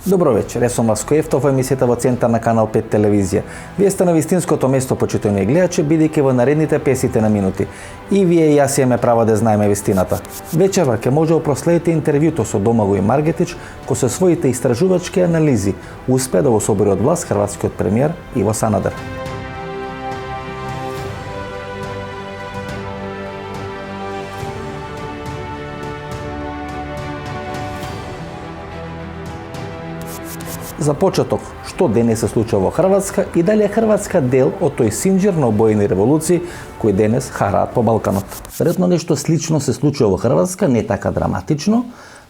Добро вечер, јас сум Васко Ефтов, емисијата во Центар на Канал 5 телевизија. Вие сте на вистинското место, почитувани гледачи, бидејќи во наредните 50 на минути и вие и јас имаме право да знаеме вистината. Вечерва ќе може да проследите интервјуто со Домагој Маргетич, кој со своите истражувачки анализи успе да го собери од власт хрватскиот премиер Иво Санадер. За почеток, што денес се случува во Хрватска и дали е Хрватска дел од тој синџир на обоени револуции кои денес хараат по Балканот. Веројатно нешто слично се случува во Хрватска, не така драматично,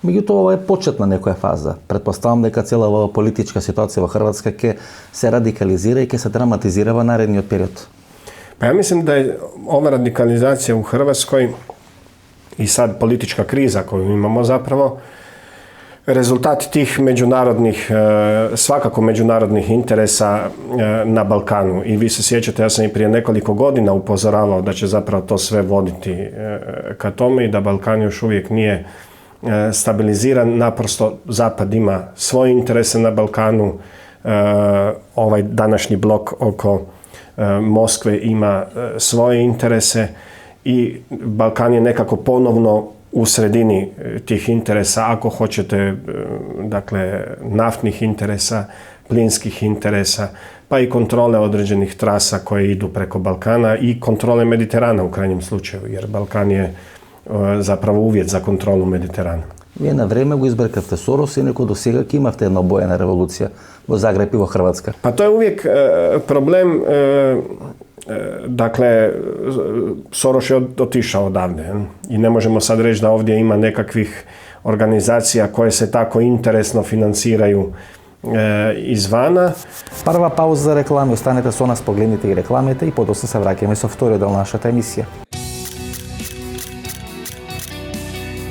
меѓутоа ова е почет на некоја фаза. Предпоставам дека цела оваа политичка ситуација во Хрватска ќе се радикализира и ќе се драматизира во наредниот период. Па ја мислим да е ова радикализација у Хрватској и сад политичка криза коju имамо заправо rezultat tih međunarodnih, svakako međunarodnih interesa na Balkanu. I vi se sjećate, ja sam i prije nekoliko godina upozoravao da će zapravo to sve voditi ka tome i da Balkan još uvijek nije stabiliziran. Naprosto Zapad ima svoje interese na Balkanu. Ovaj današnji blok oko Moskve ima svoje interese i Balkan je nekako ponovno u sredini tih interesa, ako hoćete, dakle, naftnih interesa, plinskih interesa, pa i kontrole određenih trasa koje idu preko Balkana i kontrole Mediterana u krajnjem slučaju, jer Balkan je zapravo uvjet za kontrolu Mediterana. Вие на време го избркавте Сорос и некој до сега ќе имавте една обоена револуција во Загреб и во Хрватска. Pa to je uvijek problem. Dakle, Soros je otišao odavde i ne možemo sad reći da ovdje ima nekakvih organizacija koje se tako interesno financiraju izvana. Прва пауза за реклами, останете со нас, погледнете и рекламите и подоцна се враќаме со вториот дел на нашата емисија.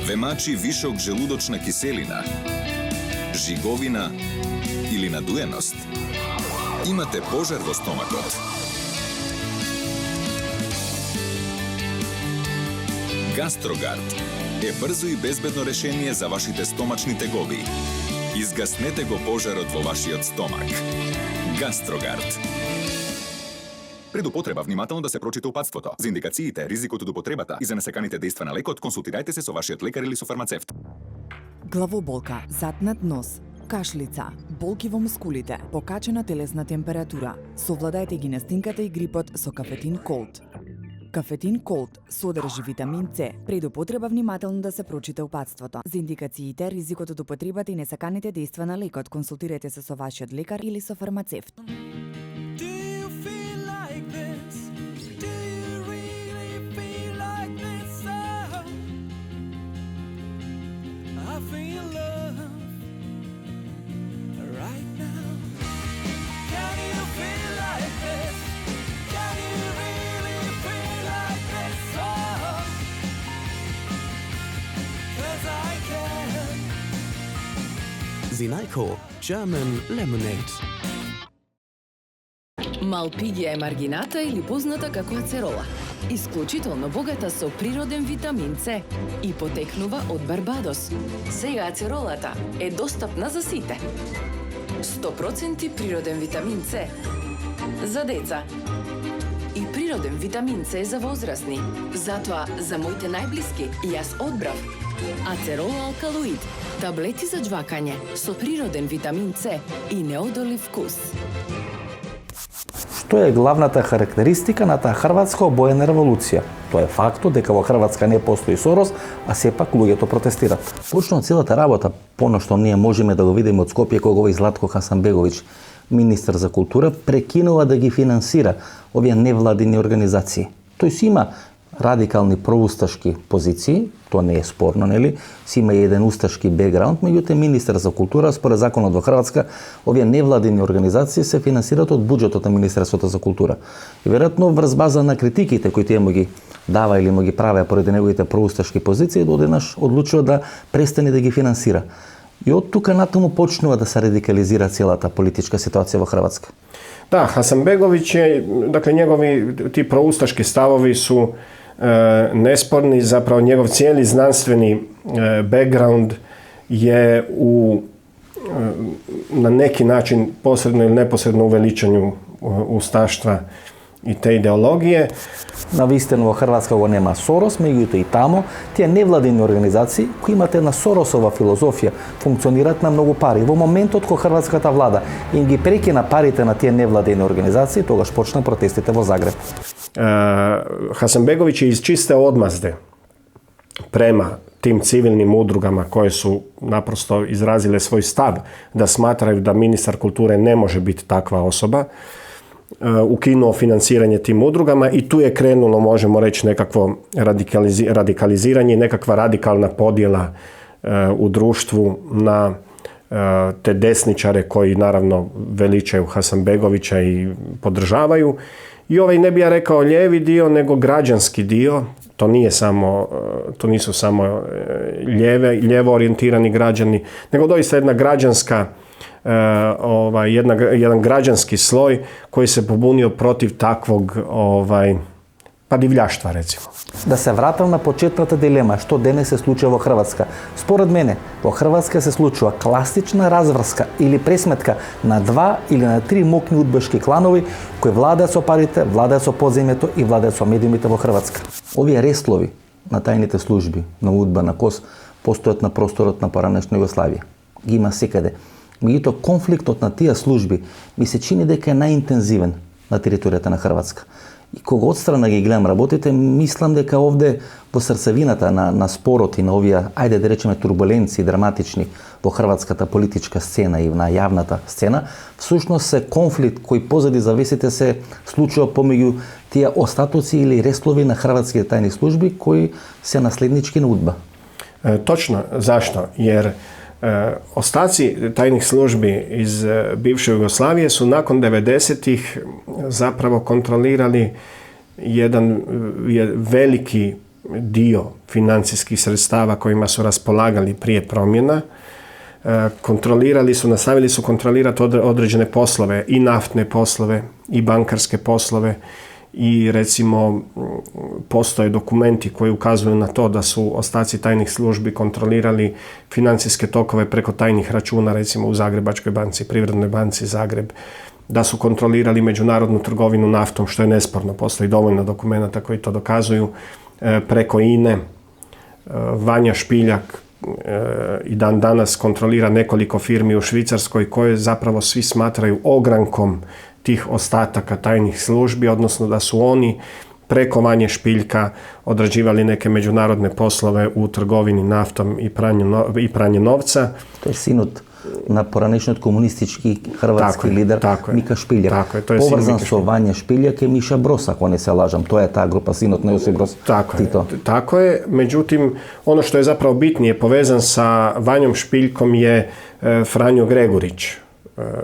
Вемачи вишок желудочна киселина, жиговина или надуеност? Имате пожар во стомакот? Гастрогард е брзо и безбедно решение за вашите стомачни тегови. Изгаснете го пожарот во вашиот стомак. Гастрогард. Пред употреба внимателно да се прочита упатството. За индикациите, ризикот од употребата и за несаканите дејства на лекот, консултирајте се со вашиот лекар или со фармацевт. Главоболка, затнат нос, кашлица, болки во мускулите, покачена телесна температура. Совладајте ги настинката и грипот со Кафетин Колд. Кафетин Колд содржи витамин С. Пред употреба внимателно да се прочита упатството. За индикациите, ризикот од употребата и несаканите дејства на лекот, консултирајте се со вашиот лекар или со фармацевт. Zinajko German Lemonade. Малпигија е маргината или позната како ацерола. Исклучително богата со природен витамин С и потекнува од Барбадос. Сега ацеролата е достапна за сите. 100% природен витамин С за деца и природен витамин С за возрастни. Затоа за моите најблиски јас одбрав Ацерола алкалоид, таблети за џвакање со природен витамин С и неодолив вкус. Што е главната характеристика на таа хрватска обоена револуција? Тоа е фактот дека во Хрватска не постои Сорос, а сепак луѓето протестират. Почнува целата работа, поно што ние можеме да го видиме од Скопје кога овој Златко Хасанбеговиќ, министер за култура, прекинува да ги финансира овие невладини организации. Тој си има радикални проусташки позиции, тоа не е спорно, нели? Си има еден усташки бекграунд, меѓутоа министер за култура, според законот во Хрватска, овие невладини организации се финансираат од буџетот на Министерството за култура. И веројатно врз база на критиките кои тие му ги дава или му ги правеа поради неговите проусташки позиции, одеднаш одлучува да престане да ги финансира. И од тука натаму почнува да се радикализира целата политичка ситуација во Хрватска. Da, Hasanbegović je, dakle njegovi ti proustaški stavovi su nesporni, zapravo njegov cijeli znanstveni background je u na neki način posredno ili neposredno uveličanju ustaštva i te ideologije. Навистина во Хрватска го нема Сорос, меѓуто и тамо тие невладини организации кои имат една Соросова филозофија функционираат на многу пари. Во моментот кога хрватската влада им ги прекина парите на тие невладини организации, тогаш почна протестите во Загреб. Hasanbegović je iz čiste odmazde prema tim civilnim udrugama koje su naprosto izrazile svoj stav da smatraju da ministar kulture ne može biti takva osoba, ukinuo financiranje tim udrugama i tu je krenulo, možemo reći, nekakvo radikaliziranje, nekakva radikalna podjela u društvu na te desničare koji naravno veličaju Hasanbegovića i podržavaju. I ovaj, ne bi ja rekao lijevi dio, nego građanski dio. To nisu samo lijevo orijentirani građani, nego doista jedna građanska jedan građanski sloj koji se pobunio protiv takvog divljaštva, recimo. Да се вратам на почетната дилема, што денес се случува во Хрватска. Според мене, во Хрватска се случува класична разврска или пресметка на 2 или на 3 мокни удбешки кланови кои владеат со парите, владеат со подземјето и владеат со медиумите во Хрватска. Овие реслови на тајните служби, на удба, на КОС, постојат на просторот на поранешна Југославија. Ги има секаде. Меѓутоа, конфликтот на тие служби ми се чини дека е најинтензивен на територијата на Хрватска. И кога отстрана ги гледам работите, мислам дека овде во срцевината на спорот и на овие, ајде да речеме, турбуленции драматични во хрватската политичка сцена и на јавната сцена, всушност се конфликт кој позади завесите се случува помеѓу тие остатоци или реслови на хрватските тајни служби кои се наследнички на удба. Točno. Zašto? Jer ostaci tajnih službi iz bivše Jugoslavije su nakon 90-ih zapravo kontrolirali jedan veliki dio financijskih sredstava kojima su raspolagali prije promjena. Nastavili su kontrolirati određene poslove, i naftne poslove, i bankarske poslove, i recimo postoje dokumenti koji ukazuju na to da su ostaci tajnih službi kontrolirali financijske tokove preko tajnih računa, recimo u Zagrebačkoj banci, Privrednoj banci Zagreb, da su kontrolirali međunarodnu trgovinu naftom, što je nesporno, postoji dovoljno dokumenata koji to dokazuju, preko INE. Vanja Špiljak i dan danas kontrolira nekoliko firmi u Švicarskoj koje zapravo svi smatraju ogrankom tih ostataka tajnih službi, odnosno da su oni preko Vanje Špiljka odrađivali neke međunarodne poslove u trgovini naftom i pranje novca. To je sinut na poranešниот комунистички хрватски лидер Мика Шпилјак. Поврзан со Вања Шпилјак je Miša Broz, ako ne se lažem. To je ta grupa sinut na Josip Broz. Tako je. Međutim, ono što je zapravo bitnije povezan sa Vanjom Špiljkom je Franjo Gregurić,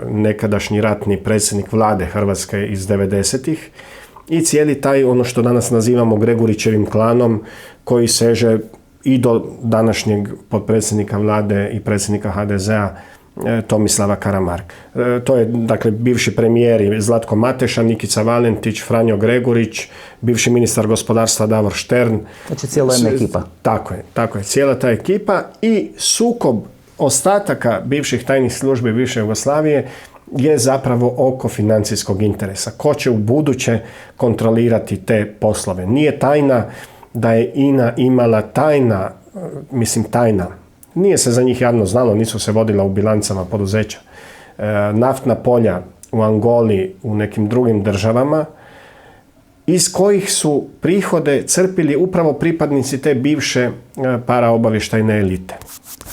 nekadašnji ratni predsjednik vlade Hrvatske iz 90-ih, i cijeli taj, ono što danas nazivamo Gregurićevim klanom, koji seže i do današnjeg potpredsjednika vlade i predsjednika HDZ-a Tomislava Karamarka. To je, dakle, bivši premijeri Zlatko Mateša, Nikica Valentić, Franjo Gregurić, bivši ministar gospodarstva Davor Štern. Znači cijela jedna ekipa. Tako je, cijela ta ekipa i sukob ostataka bivših tajnih službi bivše Jugoslavije je zapravo oko financijskog interesa. Ko će u buduće kontrolirati te poslove? Nije tajna da je INA imala tajna, nije se za njih javno znalo, nisu se vodila u bilancama poduzeća, naftna polja u Angoli, u nekim drugim državama, iz kojih su prihode crpili upravo pripadnici te bivše paraobavještajne elite.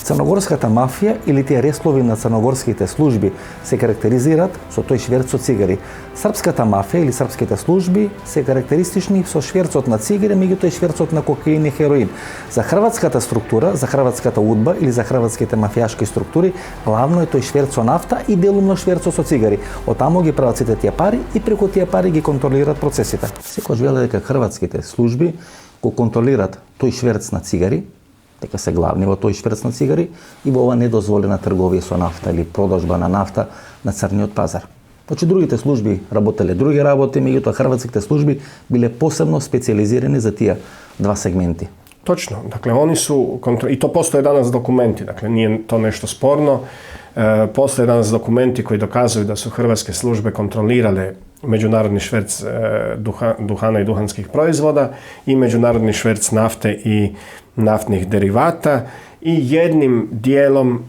Црногорската мафија или тие реслови на црногорските служби се карактеризираат со тој шверц од цигари. Српската мафија или српските служби се карактеристични со шверцот на цигари, меѓутоа и шверцот на кокаин и хероин. За хрватската структура, за хрватската удба или за хрватските мафијашки структури, главно е тој шверц со нафта и делумно шверцот со цигари. Оттаму ги прават сите тие пари и преку тие пари ги контролираат процесите. Секојаш веле дека хрватските служби го контролираат тој шверц на цигари, дека се главни во тој шверц на цигари и во ова недозволена трговија со нафта или продажба на нафта на црниот пазар. Значи, другите служби работеле други работи, меѓутоа хрватските служби биле посебно специализирани за тие два сегменти. Točno, dakle oni su, i to postoje danas dokumenti, dakle nije to nešto sporno, Postoje danas dokumenti koji dokazuju da su hrvatske službe kontrolirale međunarodni šverc duhana i duhanskih proizvoda i međunarodni šverc nafte i naftnih derivata i jednim dijelom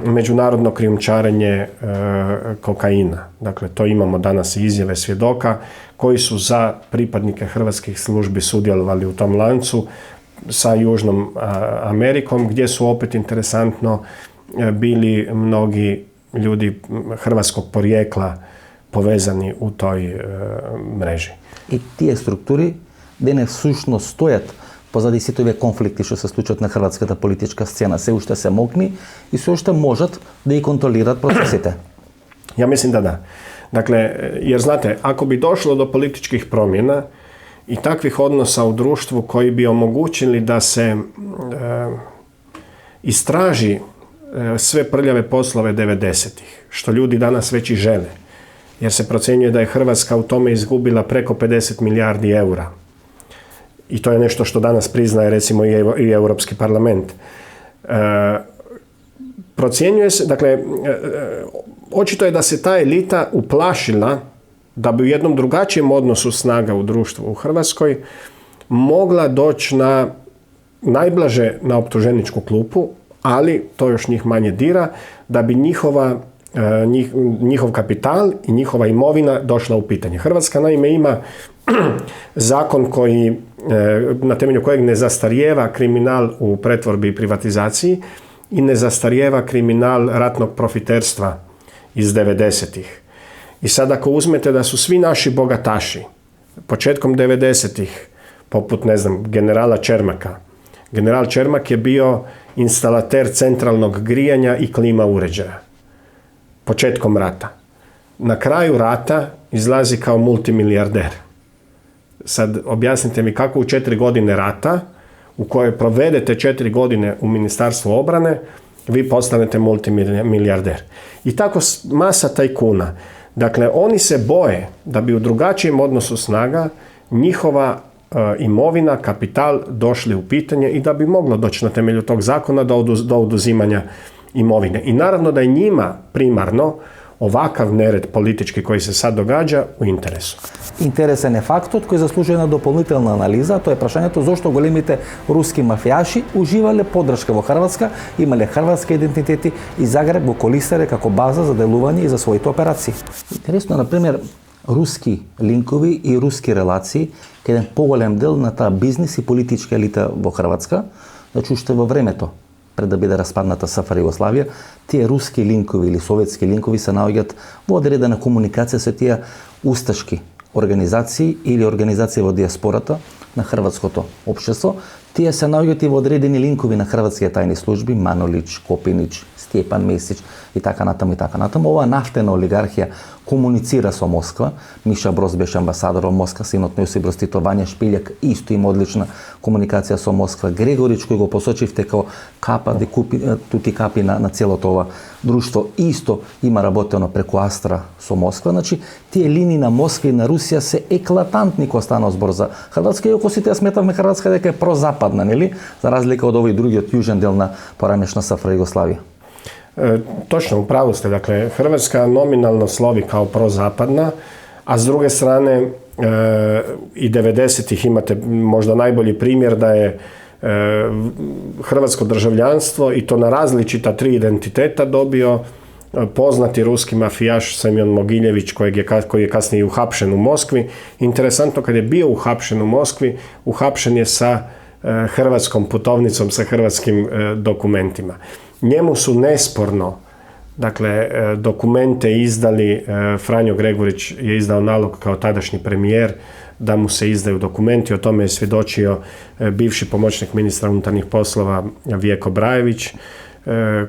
međunarodno krijumčarenje kokaina. Dakle, to imamo danas i izjave svjedoka koji su za pripadnike hrvatskih službi sudjelovali u tom lancu sa Južnom Amerikom, gdje su opet interesantno bili mnogi ljudi hrvatskog porijekla povezani u toj mreži. И тие структури денес всушност стојат позади сите овие конфликти што се случуваат на хрватската политичка сцена. Се уште се мокни и се уште можат да и контролираат процесите. Ja mislim da da. Dakle, jer znate, ako bi došlo do političkih promjena i takvih odnosa u društvu koji bi omogućili da se istraži sve prljave poslove 90-ih, što ljudi danas već i žele, jer se procjenjuje da je Hrvatska u tome izgubila preko 50 milijardi eura. I to je nešto što danas priznaje recimo i Europski parlament. Procjenjuje se, dakle, očito je da se ta elita uplašila da bi u jednom drugačijem odnosu snaga u društvu u Hrvatskoj mogla doći na najblaže na optuženičku klupu, ali to još njih manje dira, da bi njihov kapital i njihova imovina došla u pitanje. Hrvatska naime ima zakon koji, na temelju kojeg ne zastarijeva kriminal u pretvorbi i privatizaciji i ne zastarijeva kriminal ratnog profiterstva iz 90-ih. I sad ako uzmete da su svi naši bogataši početkom 90-ih, poput, ne znam, generala Čermaka. General Čermak je bio instalater centralnog grijanja i klima uređaja. Početkom rata. Na kraju rata izlazi kao multimilijarder. Sad objasnite mi kako u 4 godine rata, u kojoj provedete 4 godine u Ministarstvu obrane, vi postanete multimilijarder. I tako masa tajkuna. Dakle, oni se boje da bi u drugačijem odnosu snaga njihova imovina, kapital došli u pitanje i da bi moglo doći na temelju tog zakona do oduzimanja imovine. I naravno da je njima primarno ovakav nered politički koji se sad događa u interesu. Интересен е фактот кој заслужува една дополнителна анализа, тоа е прашањето зошто големите руски мафијаши уживале поддршка во Хрватска, имале хрватски идентитети и Загреб го користеле како база за делување и за своите операции. Интересно, например, руски линкови и руски релации, кај еден поголем дел на таа бизнис и политичка елита во Хрватска, значи уште во времето пред да биде распадната СФР Југославија, тие руски линкови или советски линкови се наоѓаат во одредена комуникација со тие усташки организации или организации во диаспората на хрватското општество. Тие се наоѓаат и во одредени линкови на хрватските тајни служби, Манолич, Копинич, Стјепан Месич и така натаму и така натаму. Оваа нафтена олигархија комуницира со Москва. Миша Броз беше амбасадор во Москва, синот на Јосип Броз Тито, Вања Шпилјак исто има одлична комуникација со Москва. Грегорич, кој го посочивте како капа де тути капи на целото ова друштво, исто има работено преку Астра со Москва. Значи, тие линии на Москва и на Русија се еклатантни кога стана збор за Хрватска, иако сите сметавме Хрватска дека е прозападна, нели? За разлика од овој другиот јужен дел на поранешна СФР Југославија. Točno, upravo ste. Dakle, Hrvatska nominalno slovi kao prozapadna, a s druge strane i 90-ih imate možda najbolji primjer da je hrvatsko državljanstvo i to na različita 3 identiteta dobio poznati ruski mafijaš Semjon Mogiljević koji je kasnije uhapšen u Moskvi. Interesantno, kad je bio uhapšen u Moskvi, uhapšen je sa hrvatskom putovnicom, sa hrvatskim dokumentima. Njemu su nesporno, dakle, dokumente izdali, Franjo Gregurić je izdao nalog kao tadašnji premijer da mu se izdaju dokumenti, o tome je svjedočio bivši pomoćnik ministra unutarnjih poslova Vjeko Brajević,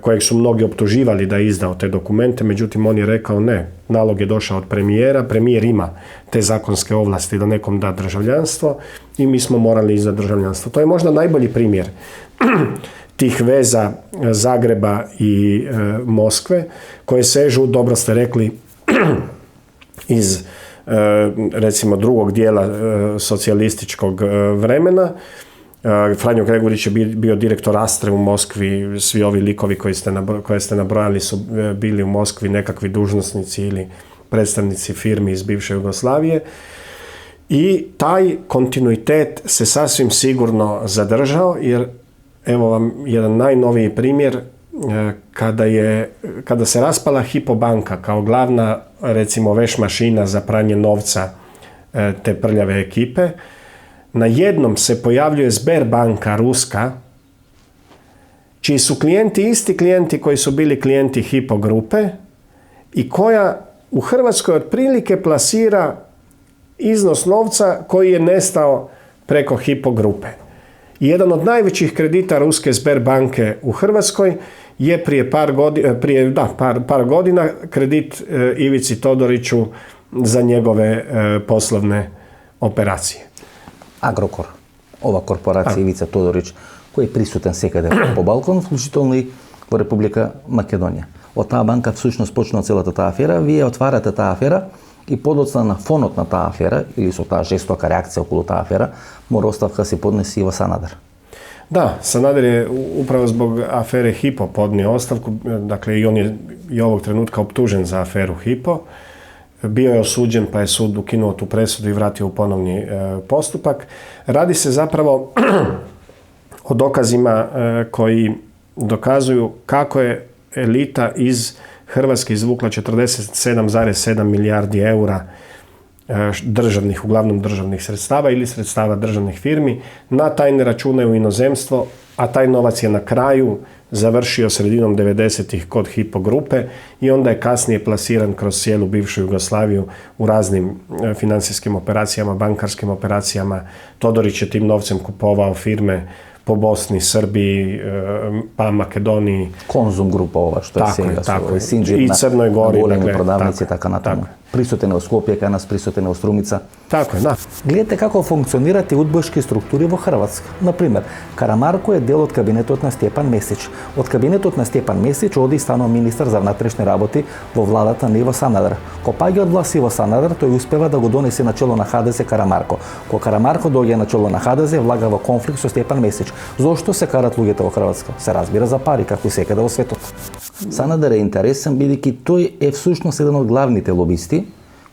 kojeg su mnogi optuživali da je izdao te dokumente, međutim on je rekao ne, nalog je došao od premijera, premijer ima te zakonske ovlasti da nekom da državljanstvo i mi smo morali izdati državljanstvo. To je možda najbolji primjer tih veza Zagreba i Moskve, koje sežu, dobro ste rekli, iz recimo drugog dijela socijalističkog vremena Franjo Gregurić je bio direktor Astre u Moskvi, svi ovi likovi koje ste nabrojali su bili u Moskvi nekakvi dužnosnici ili predstavnici firmi iz bivše Jugoslavije. I taj kontinuitet se sasvim sigurno zadržao, jer evo vam jedan najnoviji primjer, kada se raspala Hypo banka kao glavna, recimo, veš mašina za pranje novca te prljave ekipe, najednom se pojavljuje Sberbanka ruska, čiji su klijenti isti klijenti koji su bili klijenti Hypo grupe i koja u Hrvatskoj otprilike plasira iznos novca koji je nestao preko Hypo grupe. Jedan od najvećih kredita ruske Sberbanke u Hrvatskoj je prije par godina kredit Ivici Todoriću za njegove poslovne operacije. Agrokor, ova korporacija Ivica Todorić, koji je prisutan sekаде по Балкан, включително и во Република Македонија. Од таа банка всушност почнува целата таа афера. Вие отварате таа афера и подоцна на фонот на таа афера, или со таа жестока реакција околу таа афера, мора оставка се поднеси Иво Санадер. Da, Sanader je upravo zbog afere Hypo podnio ostavku, dakle i on je i ovog trenutka optužen za aferu Hypo. Bio je osuđen pa je sud ukinuo tu presudu i vratio u ponovni postupak. Radi se zapravo o dokazima koji dokazuju kako je elita iz Hrvatske izvukla 47,7 milijardi eura državnih, uglavnom državnih sredstava ili sredstava državnih firmi na tajne račune u inozemstvo, a taj novac je na kraju završio sredinom 90-ih kod Hypo grupe i onda je kasnije plasiran kroz cijelu bivšu Jugoslaviju u raznim financijskim operacijama, bankarskim operacijama. Todorić je tim novcem kupovao firme po Bosni, Srbiji, pa Makedoniji. Konzum grupa ova, što je tako, Sinđir i Crnoj Gori. Големи продавници, така натаму. Присутен во Скопје, кај нас присутен во Струмица. Tako je, da. Гледате како функционираат и удбојшки структури во Хрватска. Например, Карамарко е дел од кабинетот на Степан Месич. Од кабинетот на Степан Месич оди и станува министар за внатрешни работи во владата на Иво Санадер. Ко паѓа од власт Иво Санадер, тој успева да го донесе на чело на ХДС Карамарко. Ко Карамарко доаѓа на чело на ХДС, влага во конфликт со Степан Месич. Зошто се карат луѓето во Хрватска? Се разбира за пари, како и секаде во светот. Санадер е интересен, бидејќи тој е всушност еден од главните лобисти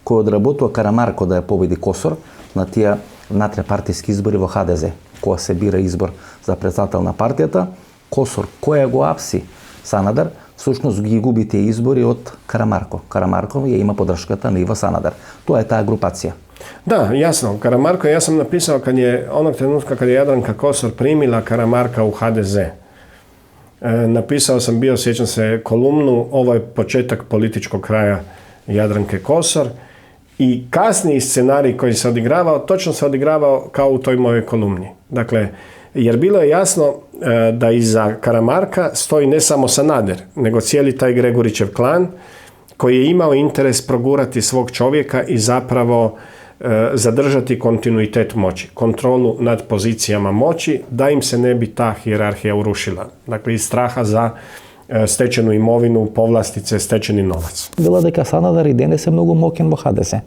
кој одработува Карамарко да ја победи Косор на тие внатре-партиски избори во ХДЗ, кога се бира избор за председател на партијата. Косор, која го апси Санадер, всушност ги губи тие избори од Карамарко. Карамарко ја има подршката на Иво Санадер. Тоа е таа групација. Da, jasno. Karamarko, ja sam napisao onog trenutka kad je Jadranka Kosor primila Karamarka u HDZ. Napisao sam bio, sjećam se, kolumnu, ovo je početak političkog kraja Jadranke Kosor i kasniji scenarij koji se odigravao, točno se odigravao kao u toj mojoj kolumni. Dakle, jer bilo je jasno da iza Karamarka stoji ne samo Sanader, nego cijeli taj Gregurićev klan koji je imao interes progurati svog čovjeka i zapravo zadržati kontinuitet moći, kontrolu nad pozicijama moći, da im se ne bi ta hijerarhija urušila. Dakle, iz straha za stečenu imovinu, povlastice, stečeni novac. Дела дека Санадер и денес е многу моќен во ХДС.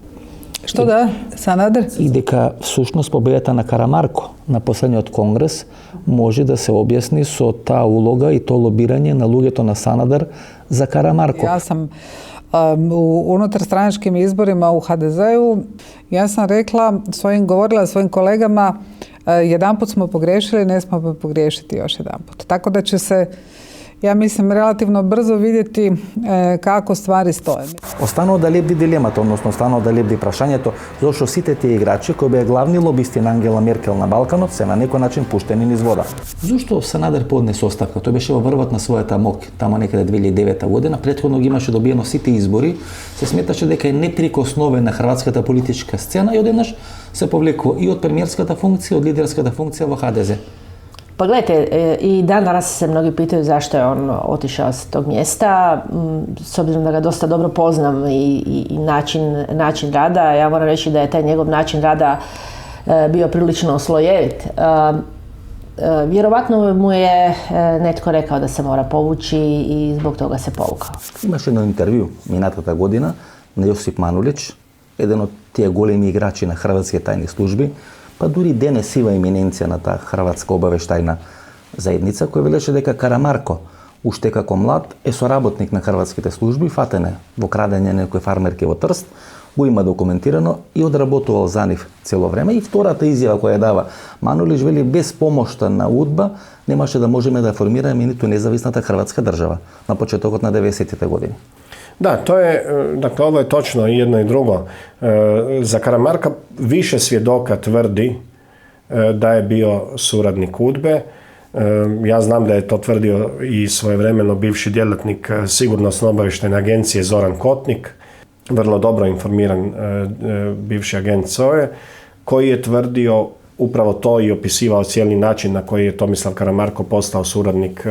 Што да, Санадер? И дека всушност победата на Карамарко на последниот конгрес може да се објасни со таа улога и то лобирање на луѓето на Санадер за Карамарко. Ja sam u unutarstranačkim izborima u HDZ-u, ja sam govorila svojim kolegama, jedanput smo pogriješili, ne smemo pogriješiti još jedanput. Tako da će se, ja mislim, relativno brzo vidjeti kako stvari stoje. Останува да лебди дилемата, односно останува да лебди прашањето зошто сите тие играчи кои беа главни лобисти на Ангела Меркел на Балканот се на некој начин пуштени низ вода. Зошто Санадер поднесе оставка? Тој беше во врвот на својата мок, тамо некаде 2009 година, претходно ги имаше добиено сите избори, се сметаше дека е неприкосновен на хрватската политичка сцена и одеднаш се повлекува и од премиерската функција, од лидерската функција во ХДЗ. Pa gledajte, i dan danas se mnogi pitaju zašto je on otišao s tog mjesta, s obzirom da ga dosta dobro poznam i način rada. Ja moram reći da je taj njegov način rada bio prilično oslojevit. Vjerovatno mu je netko rekao da se mora povući i zbog toga se povukao. Имаше едно интервју минатата година на Јосип Манулич, еден од тие големи играчи на хрватските тајни служби, па дури денес ива еминенција на таа хрватска обавештајна заедница, која велеше дека Карамарко, уште како млад, е соработник на хрватските служби, фатен е во крадење на некои фармерки во Трст, го има документирано и одработувал за нив цело време. И втората изјава која дава Манолич, вели, без помошта на УДБА немаше да можеме да формираме ниту независната хрватска држава на почетокот на 90-те години. Da, to je, dakle, ovo je točno i jedno i drugo. Za Karamarka više svjedoka tvrdi da je bio suradnik UDBE. Ja znam da je to tvrdio i svojevremeno bivši djelatnik Sigurnosno-obavještajne agencije Zoran Kotnik, vrlo dobro informiran bivši agent SOA-e, koji je tvrdio upravo to i opisivao cijeli način na koji je Tomislav Karamarko postao suradnik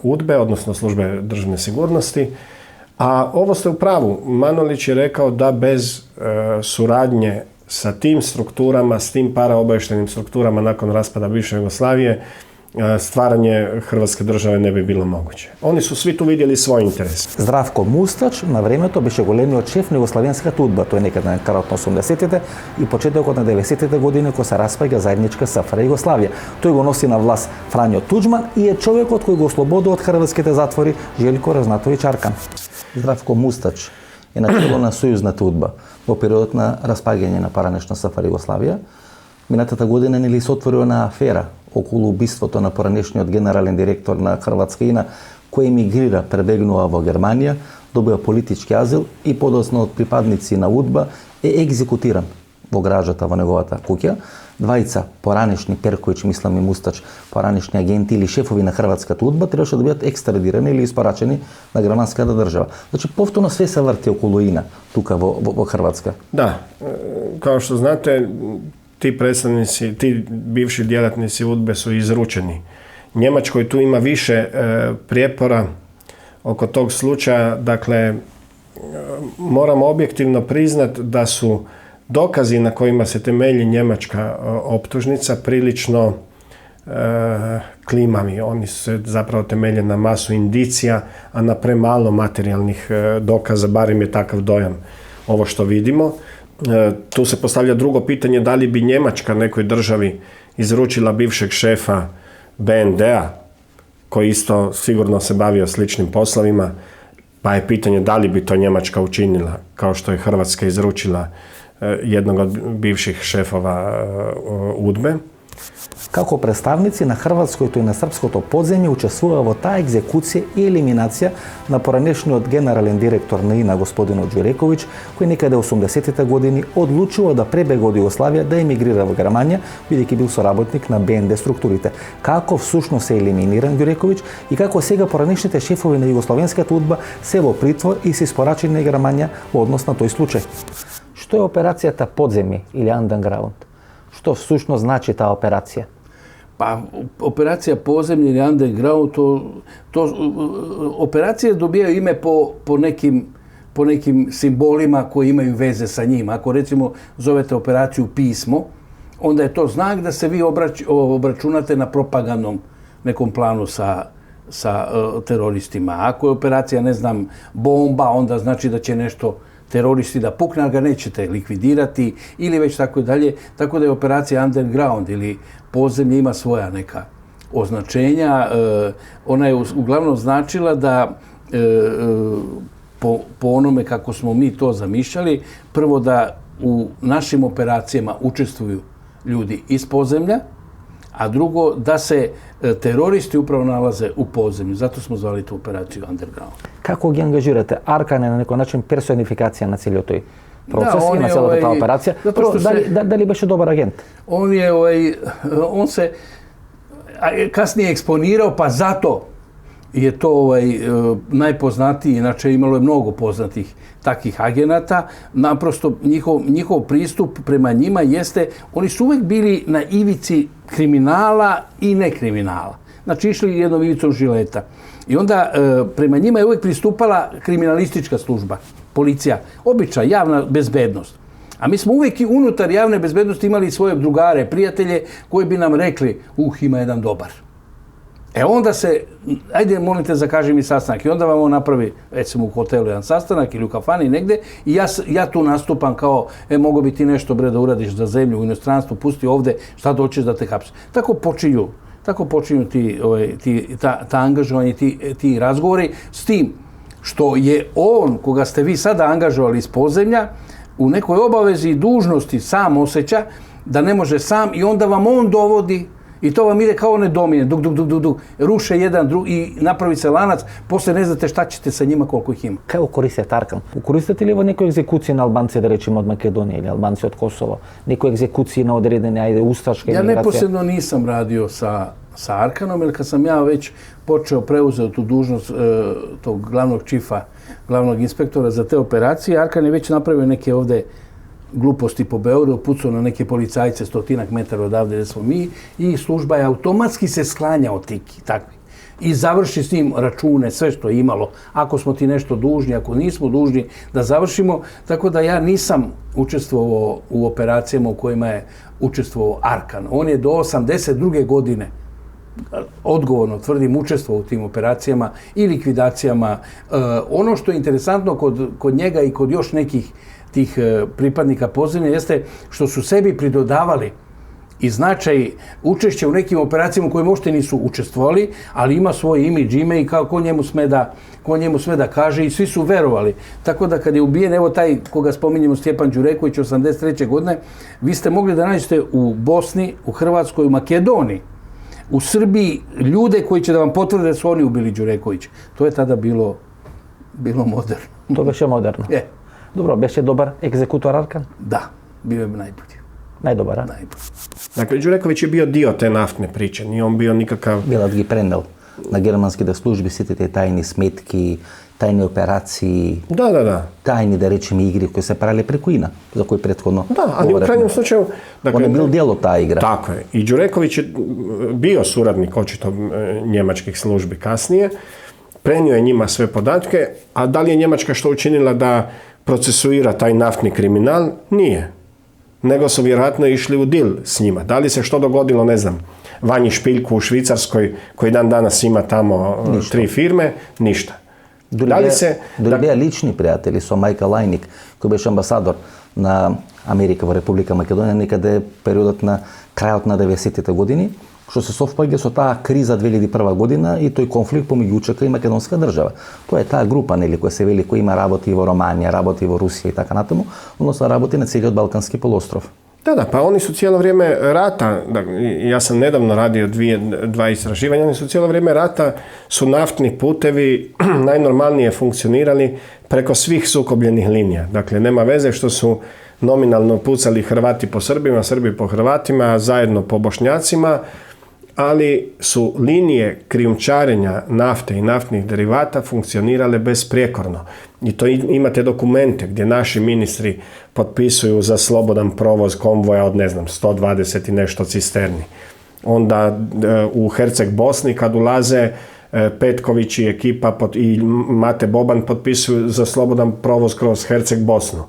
UDBE, odnosno službe državne sigurnosti. A ovo ste u pravu. Manolić je rekao da bez suradnje sa tim strukturama, s tim paraobavještajnim strukturama nakon raspada bivše Jugoslavije, stvaranje Hrvatske države ne bi bilo moguće. Oni su svi tu vidjeli svoj interes. Здравко Мустач на времето беше големиот шеф на југославенската УДБА, тој некаде на крајот на 80-тите и почетокот на 90-те години кога се распаѓа заедничка СФР Југославија. Тој го носи на власт Фрањо Туџман и е човекот кој го ослободил од хрватските затвори Желјко Разнатовиќ Аркан. Здравко Мустач е на чело на сојузната УДБА во периодот на распаѓање на поранешна СФР Југославија. Минатата година нели се отвори една афера околу убиството на поранешниот генерален директор на Хрватска ИНА, кој емигрира, пребегнува во Германија, добива политички азил и подоцна од припадници на УДБА е екзекутиран во гражата во неговата куќа. Двајца поранешни, Перковиќ, мислам и Мустач, поранешни агенти или шефови на Хрватската УДБА требаше да бидат екстрадирани или испорачени на германската држава. Значи, повторно све се врти околу ИНА тука во Хрватска. Da, kao što znate, ti predstavnici, ti bivši djelatnici UDBE su izručeni. Njemačkoj tu ima više prijepora oko tog slučaja. Dakle, moramo objektivno priznati da su dokazi na kojima se temelji njemačka optužnica prilično klimavi. Oni se zapravo temelje na masu indicija, a na premalo materijalnih dokaza, barem je takav dojam ovo što vidimo. Tu se postavlja drugo pitanje, da li bi Njemačka nekoj državi izručila bivšeg šefa BND-a, koji isto sigurno se bavio sličnim poslovima, pa je pitanje da li bi to Njemačka učinila, kao što je Hrvatska izručila jednog od bivših šefova UDBE. Како представници на хрватското и на српското подземје учествува во таа екзекуција и елиминација на поранешниот генерален директор на ИНА господинот Ѓурековиќ, кој некаде 80-те години одлучува да пребега од Југославија, да емигрира во Германија, бидејќи бил соработник на БНД структурите. Како всушност е елиминиран Ѓурековиќ и како сега поранешните шефови на југословенската УДБА се во притвор и се испорачени на Германија во однос на тој случај. Што е операцијата Подземје или Underground? Што всушност значи таа операција? Pa operacija Podzemlje ili Underground, operacije dobijaju ime po nekim simbolima koji imaju veze sa njim. Ako recimo zovete operaciju Pismo, onda je to znak da se vi obračunate na propagandnom nekom planu sa teroristima. Ako je operacija, ne znam, Bomba, onda znači da će nešto teroristi da pukne, ali ga nećete likvidirati ili već tako dalje. Tako da je operacija Underground ili Podzemlje ima svoja neka označenja. Ona je uglavnom značila da po onome kako smo mi to zamišljali, prvo da u našim operacijama učestvuju ljudi iz podzemlja, a drugo da se teroristi upravo nalaze u podzemlju. Zato smo zvali tu operaciju Underground. Kako ги ангажирате? Аркан е на некој начин персонификација на целиот тој процес и на целата таа операција. Дали беше добар агент? On se kasnije eksponirao, pa zato je to najpoznatiji, inače imalo je mnogo poznatih takvih agenata. Naprosto njihov pristup prema njima jeste, oni su uvek bili na ivici kriminala i nekriminala. Znači išli jednom ivicom žileta. I onda prema njima je uvijek pristupala kriminalistička služba, policija, obična javna bezbednost. A mi smo uvijek i unutar javne bezbednosti imali svoje drugare, prijatelje koji bi nam rekli, ima jedan dobar. Onda se, ajde molim te zakaži mi sastanak i onda vam on napravi, recimo u hotelu jedan sastanak ili u kafani negdje i ja tu nastupam kao, mogo bi ti nešto bre da uradiš za zemlju u inostranstvu, pusti ovdje, šta doćeš da te hapsi. Tako počinju ta angažovanje, ti razgovori, s tim što je on, koga ste vi sada angažovali iz podzemlja, u nekoj obavezi i dužnosti sam osjeća da ne može sam i onda vam on dovodi i to vam ide kao one domine, duk, ruše jedan drug i napravi se lanac, poslije ne znate šta ćete sa njima koliko ih ima. Kako koristite Arkan? Koristite li nekoj egzekuciji na Albance, da rečemo od Makedonije ili Albanci od Kosova? Nekoj egzekuciji na odredene ustaške migracije? Ja neposredno nisam radio sa Arkanom, jer kad sam ja već preuzeo tu dužnost tog glavnog čifa, glavnog inspektora za te operacije, Arkan je već napravio neke ovdje gluposti po Beogradu, pucao na neke policajce 100 metara odavde gdje smo mi i služba je automatski se sklanja od takvih i završi s njim račune, sve što je imalo. Ako smo ti nešto dužni, ako nismo dužni, da završimo. Tako da ja nisam učestvovao u operacijama u kojima je učestvovao Arkan. On je do 82. godine, odgovorno tvrdim, učestvovao u tim operacijama i likvidacijama. Ono što je interesantno kod njega i kod još nekih tih pripadnika podzemlja jeste što su sebi pridodavali i značaj učešća u nekim operacijama u kojima uopšte nisu učestvovali, ali ima svoj imidž, ime i ko njemu sme da kaže i svi su verovali. Tako da kad je ubijen, evo taj koga spominjemo, Stjepan Đureković, 83. godine, vi ste mogli da nađete u Bosni, u Hrvatskoj, u Makedoniji, u Srbiji ljude koji će da vam potvrde da su oni ubili Đurekovića. To je tada bilo moderno. To beše moderno. Je. Dobro, beše dobar egzekutor Arkan? Da, bio je najbolji. Najdobar, a? Najbolji. Dakle, Đureković je bio dio te naftne priče, nije on bio nikakav... Bila gi prendel na germanskih službi, svi te tajni smetki, tajne operaciji, Da. tajni, da rečem, igri koje se pravili preko INA, za koje prethodno... Da, ali u krajnjem slučaju... Dakle, on je bil dijelo ta igra. Tako je. I Đureković je bio suradnik očito njemačkih službi kasnije, prenio je njima sve podatke, a da li je Njemačka što učinila da procesuira taj naftni kriminal? Nije. Nego su vjerojatno išli u dil s njima. Da li se što dogodilo, ne znam, Vanji Špiljku u Švicarskoj, koji dan danas ima tamo 3 firme? Ništa. Drugi lični prijatelji su Michael Lajnik, koji je ambasador na Amerika v Republika Makedonija, nekada je periodot na krajot na 90. godini, što se совпаѓа со таа криза 2001 година и тој конфликт помеѓу УЧК и македонска држава. Тоа е таа група, нели, која се вели, која има работи во Романија, работи во Русија и така натаму, односно работи на целиот Балкански полуостров. Da, pa oni su cijelo vrijeme rata, ja sam nedavno radio dva istraživanja, oni su cijelo vrijeme rata, su naftni putevi najnormalnije funkcionirali preko svih sukobljenih linija. Dakle, nema veze što su nominalno pucali Hrvati po Srbima, Srbi po Hrvatima, zajedno po Bošnjacima, ali su linije krijumčarenja nafte i naftnih derivata funkcionirale besprijekorno. I to imate dokumente gdje naši ministri potpisuju za slobodan provoz konvoja od, 120 i nešto cisterni. Onda u Herceg Bosni kad ulaze Petković i ekipa i Mate Boban potpisuju za slobodan provoz kroz Herceg Bosnu.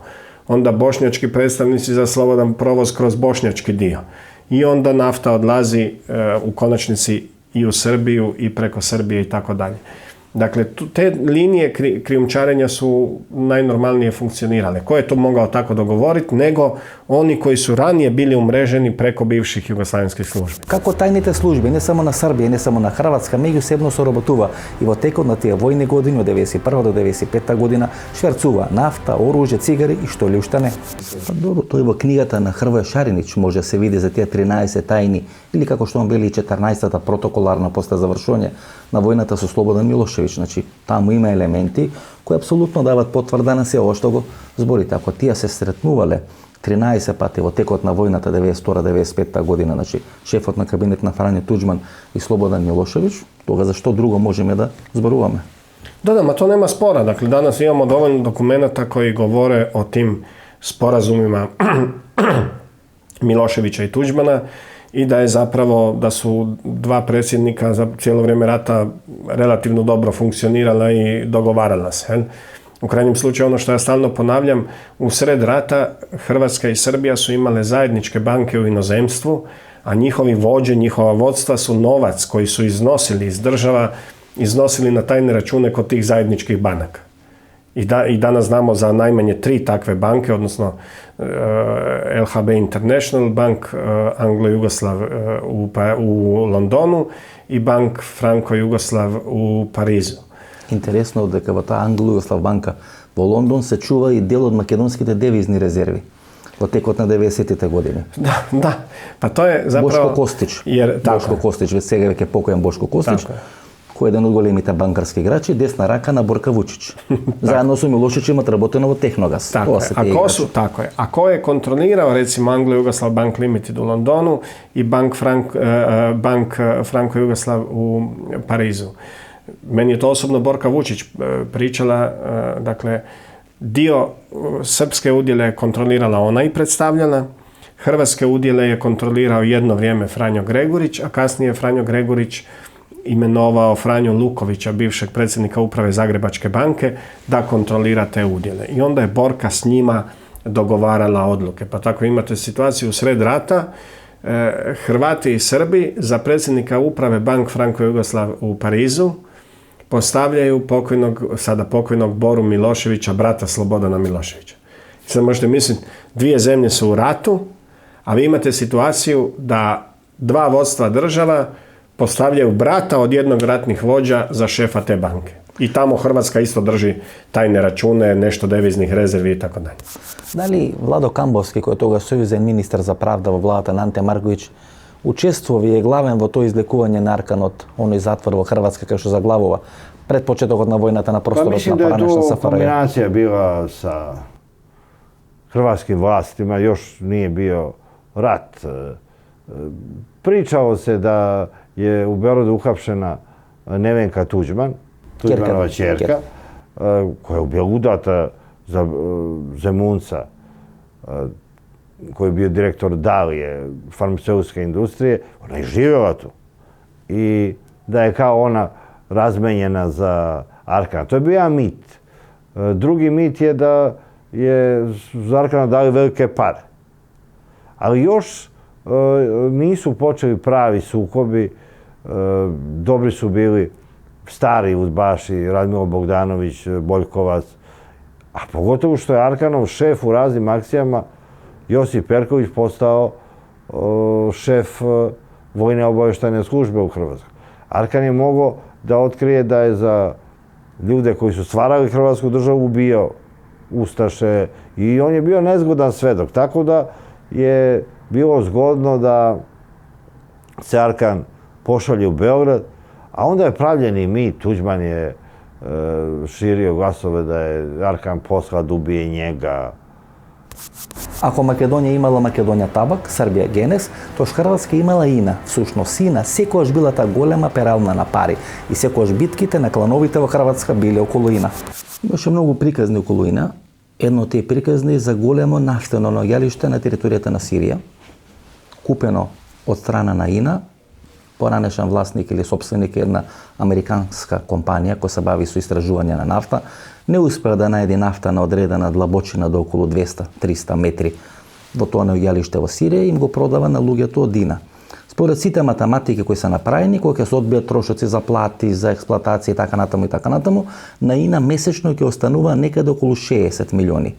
Onda bošnjački predstavnici za slobodan provoz kroz bošnjački dio. I onda nafta odlazi u konačnici i u Srbiju i preko Srbije i tako dalje. Dakle, te linije krijumčarenja su najnormalnije funkcionirale. Ko je to mogao tako dogovoriti nego oni koji su ranije bili umreženi preko bivših jugoslavenskih službi. Како тајните служби, не само на Србија, не само на Хрватска, меѓусебно соработува и во текот на тие војни години од 91 до 95 година шверцува нафта, оружје, цигари и што ли уште не. Добро, тој во книгата на Хрвој Шаринич може да се види за тие 13 тајни или како што он вели 14-та протоколарна после завршување на војната со Слободан Милошевиќ. Значи, таму има елементи кои апсолутно дават потврда на се ова што го зборите. Ако тие се сретнувале 13 пати во текот на војната 92-95 година, значи шефот на кабинет на Фрањо Туџман и Слободан Милошевиќ, тога зашто друго можеме да зборуваме? Da, ma to nema spora. Dakle, danas imamo dovoljno dokumenata koji govore o tim sporazumima Miloševića i Tuđmana i da je zapravo, da su dva predsjednika za cijelo vrijeme rata relativno dobro funkcionirala i dogovarala se. U krajnjem slučaju, ono što ja stalno ponavljam, u sred rata Hrvatska i Srbija su imale zajedničke banke u inozemstvu, a njihovi vođe, njihova vodstva su novac koji su iznosili iz država, iznosili na tajne račune kod tih zajedničkih banaka. I danas znamo za najmanje 3 takve banke, odnosno LHB International Bank, Anglo-Jugoslav u Londonu i Bank Franco-Jugoslav u Parizu. Интересно дека во таа Anglo-Jugoslav банка во Лондон се чува и дел од македонските девизни резерви во текот на 90-тите години. Da. Pa to je zapravo... Бошко Костич. Jer, Бошко Костич, веќе сега веќе покоен Бошко Костич, кој е еден од големите банкарски играчи, десна рака на Борка Вучич. Заедно со Милошиć имат работено во Техногаз. Tako je. A ko je kontrolirao recimo Anglo-Jugoslav Bank Limited u Londonu i Bank Franco-Jugoslav u Parizu? Meni je to osobno Borka Vučić pričala, dakle, dio srpske udjele je kontrolirala ona i predstavljala, hrvatske udjele je kontrolirao jedno vrijeme Franjo Gregurić, a kasnije Franjo Gregurić imenovao Franju Lukovića, bivšeg predsjednika uprave Zagrebačke banke, da kontrolira te udjele. I onda je Borka s njima dogovarala odluke. Pa tako imate situaciju u sred rata, Hrvati i Srbi za predsjednika uprave Bank Franco-Jugoslav u Parizu postavljaju sada pokojnog Boru Miloševića, brata Slobodana Miloševića. Sad možete misliti, 2 zemlje su u ratu, a vi imate situaciju da 2 vodstva država postavljaju brata od jednog ratnih vođa za šefa te banke. I tamo Hrvatska isto drži tajne račune, nešto deviznih rezervi i tako dalje. Дали Владо Камбовски, кој е тогаш сојузен министар за правда во владата на Анте Марковиќ, учествува и е главен во тоа излекување на Арканот, оној затвор во Хрватска, кај што заглавува пред почетокот на војната на просторот на поранешна Mislim da je СФРJ? to kombinacija bila sa hrvatskim vlastima, još nije bio rat. Pričalo se da je u Beogradu uhapšena Nevenka Tuđman, Tuđmanova ćerka, koja je bila udata za Zemunca, koji je bio direktor Dalije, farmaceutske industrije. Ona je živjela tu. I da je kao ona razmenjena za Arkana. To je bio jedan mit. Drugi mit je da je za Arkana dali velike pare. Ali još nisu počeli pravi sukobi. Dobri su bili stari udbaši, Radmilo Bogdanović, Boljkovac. A pogotovo što je Arkanov šef u raznim akcijama, Josip Perković, postao šef vojne obavještajne službe u Hrvatskoj. Arkan je mogao da otkrije da je za ljude koji su stvarali Hrvatsku državu ubijao ustaše i on je bio nezgodan svedok. Tako da je bilo zgodno da se Arkan pošalje u Beograd, a onda je pravljen i mit. Tuđman je širio glasove da je Arkan poslao da ubije njega. Ако Македонија имала Македонија табак, Србија Генес, тош Хрватска имала Ина. Всушност Ина секогаш била таа голема перална на пари и секогаш битките на клановите во Хрватска биле околу Ина. Имаше многу приказни околу Ина. Едно од тие приказни за големо нафтено наоѓалиште на територијата на Сирија, купено од страна на Ина, поранешен власник или собственик една американска компанија која се бави со истражување на нафта, не успеа да најде нафта на одредена длабочина до околу 200-300 метри во тоа наоѓалиште во Сирија и им го продава на луѓето од Ина. Според сите математики кои се направени, кога ќе се одбијат трошоци за плати, за експлоатација и така натаму, на Ина месечно ќе останува некаде околу 60 милиони